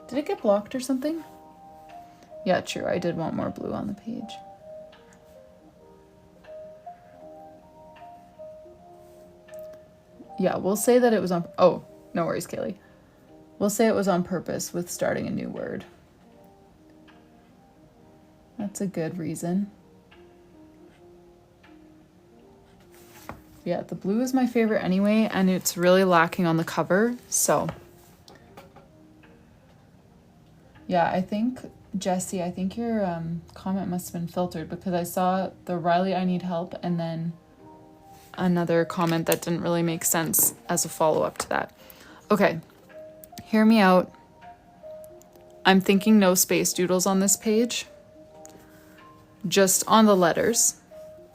Did it get blocked or something? Yeah, true, I did want more blue on the page. Yeah, we'll say that it was on, oh, no worries, Kaylee. We'll say it was on purpose with starting a new word. That's a good reason. Yeah, the blue is my favorite anyway, and it's really lacking on the cover, so. Yeah, I think, Jessie, I think your comment must have been filtered because I saw the Rylee I need help and then another comment that didn't really make sense as a follow-up to that. Okay, hear me out. I'm thinking no space doodles on this page, just on the letters,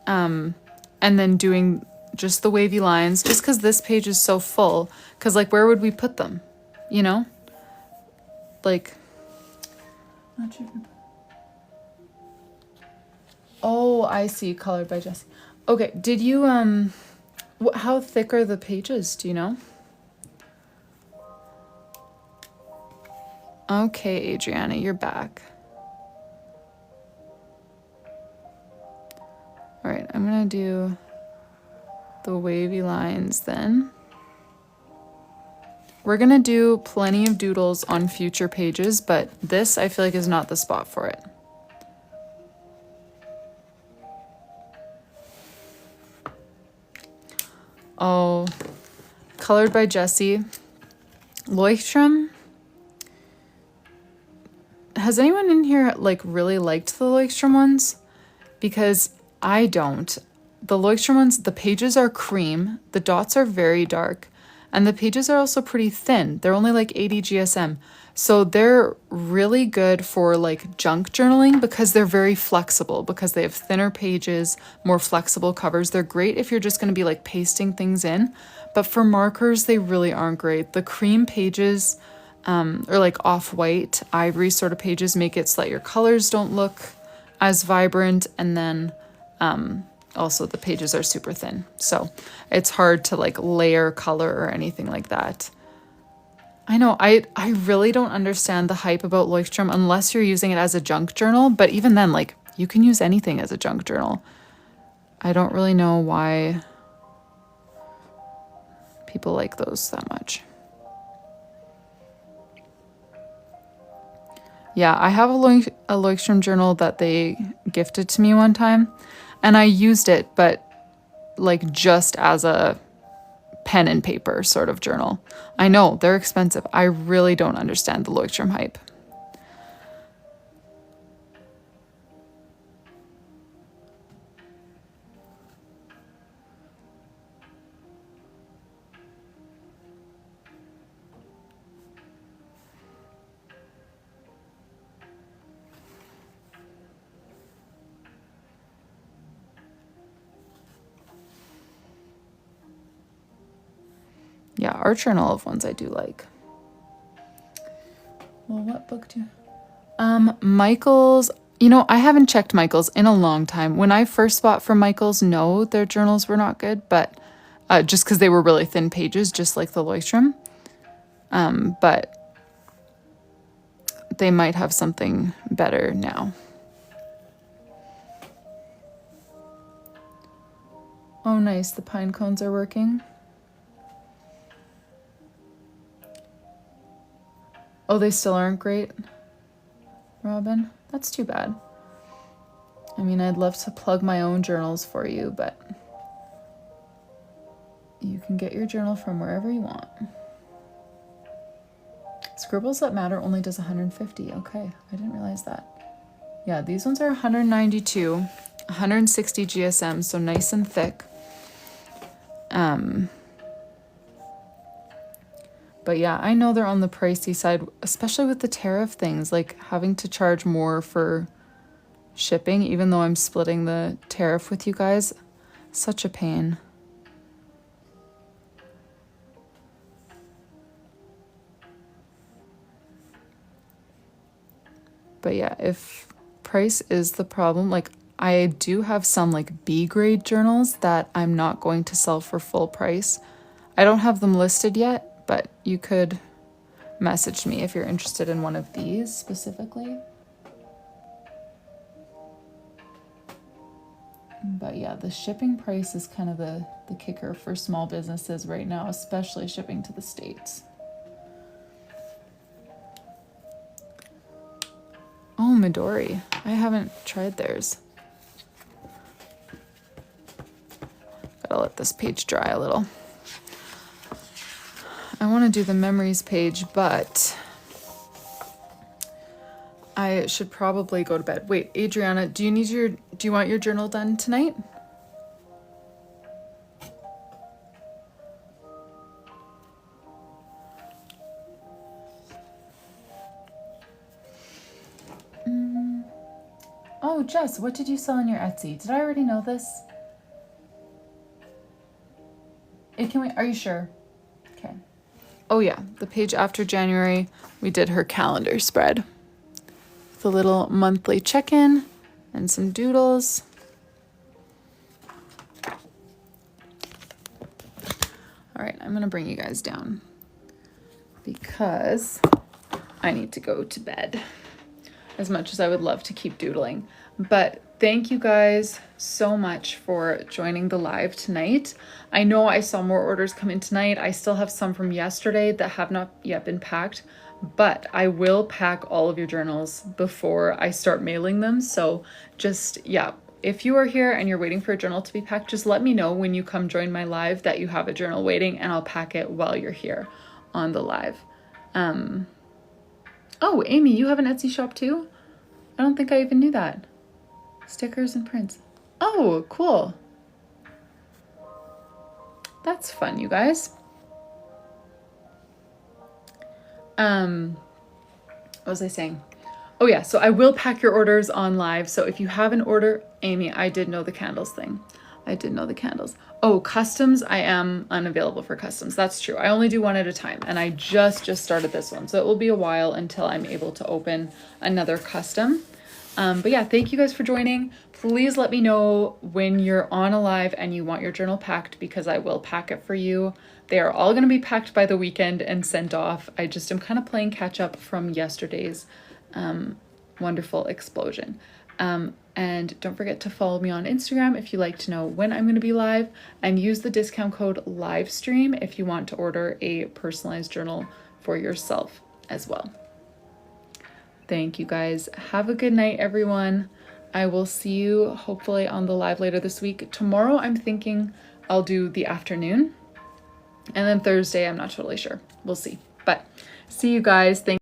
and then doing just the wavy lines, just because this page is so full. Because like, where would we put them? You know, like, not sure. Oh, I see. Colored by Jessie. Okay, did you how thick are the pages? Do you know? Okay, Adriana, you're back. All right, I'm gonna do the wavy lines then. We're gonna do plenty of doodles on future pages, but this I feel like is not the spot for it. Oh, colored by Jessie. Leuchtturm. Has anyone in here like really liked the Leuchtturm ones? Because I don't. The Leuchtturm ones, the pages are cream, the dots are very dark, and the pages are also pretty thin. They're only like 80 GSM. So they're really good for like junk journaling because they're very flexible, because they have thinner pages, more flexible covers. They're great if you're just going to be like pasting things in, but for markers, they really aren't great. The cream pages, or like off-white, ivory sort of pages make it so that your colors don't look as vibrant, and then also the pages are super thin. So it's hard to like layer color or anything like that. I know, I really don't understand the hype about Leuchtturm unless you're using it as a junk journal, but even then, like, you can use anything as a junk journal. I don't really know why people like those that much. Yeah, I have a Leuchtturm journal that they gifted to me one time, and I used it, but like just as a pen and paper sort of journal. I know, they're expensive. I really don't understand the Leuchtturm hype. Yeah, Art Journal of ones I do like. Well, what book do you... Michael's... You know, I haven't checked Michael's in a long time. When I first bought from Michael's, no, their journals were not good, but just because they were really thin pages, just like the Leuchtturm. But they might have something better now. Oh, nice. The pine cones are working. Oh, they still aren't great, Robin? That's too bad. I mean, I'd love to plug my own journals for you, but you can get your journal from wherever you want. Scribbles That Matter only does 150. Okay, I didn't realize that. Yeah, these ones are 192, 160 GSM, so nice and thick. But yeah, I know they're on the pricey side, especially with the tariff things, like having to charge more for shipping, even though I'm splitting the tariff with you guys. Such a pain. But yeah, if price is the problem, like I do have some like B grade journals that I'm not going to sell for full price. I don't have them listed yet, but you could message me if you're interested in one of these specifically. But yeah, the shipping price is kind of the kicker for small businesses right now, especially shipping to the States. Oh, Midori. I haven't tried theirs. Gotta let this page dry a little. I want to do the memories page, but I should probably go to bed. Wait, Adriana, do you want your journal done tonight? Oh, Jess, what did you sell on your Etsy? Did I already know this? Are you sure? Okay. Oh yeah, the page after January, we did her calendar spread. With a little monthly check-in and some doodles. All right, I'm gonna bring you guys down because I need to go to bed, as much as I would love to keep doodling. But thank you guys so much for joining the live tonight. I know I saw more orders come in tonight. I still have some from yesterday that have not yet been packed, but I will pack all of your journals before I start mailing them. So just, yeah, if you are here and you're waiting for a journal to be packed, just let me know when you come join my live that you have a journal waiting, and I'll pack it while you're here on the live. Oh, Amy, you have an Etsy shop too? I don't think I even knew that. Stickers and prints. Oh, cool. That's fun, you guys. What was I saying? Oh yeah, so I will pack your orders on live. So if you have an order, Amy, I did know the candles thing. I did know the candles. Oh, customs, I am unavailable for customs. That's true. I only do one at a time, and I just started this one. So it will be a while until I'm able to open another custom. But yeah, thank you guys for joining. Please let me know when you're on a live and you want your journal packed, because I will pack it for you. They are all going to be packed by the weekend and sent off. I just am kind of playing catch up from yesterday's wonderful explosion. And don't forget to follow me on Instagram if you like to know when I'm going to be live, and use the discount code LIVESTREAM if you want to order a personalized journal for yourself as well. Thank you guys. Have a good night, everyone. I will see you hopefully on the live later this week. Tomorrow, I'm thinking I'll do the afternoon. And then Thursday, I'm not totally sure. We'll see. But see you guys. Thank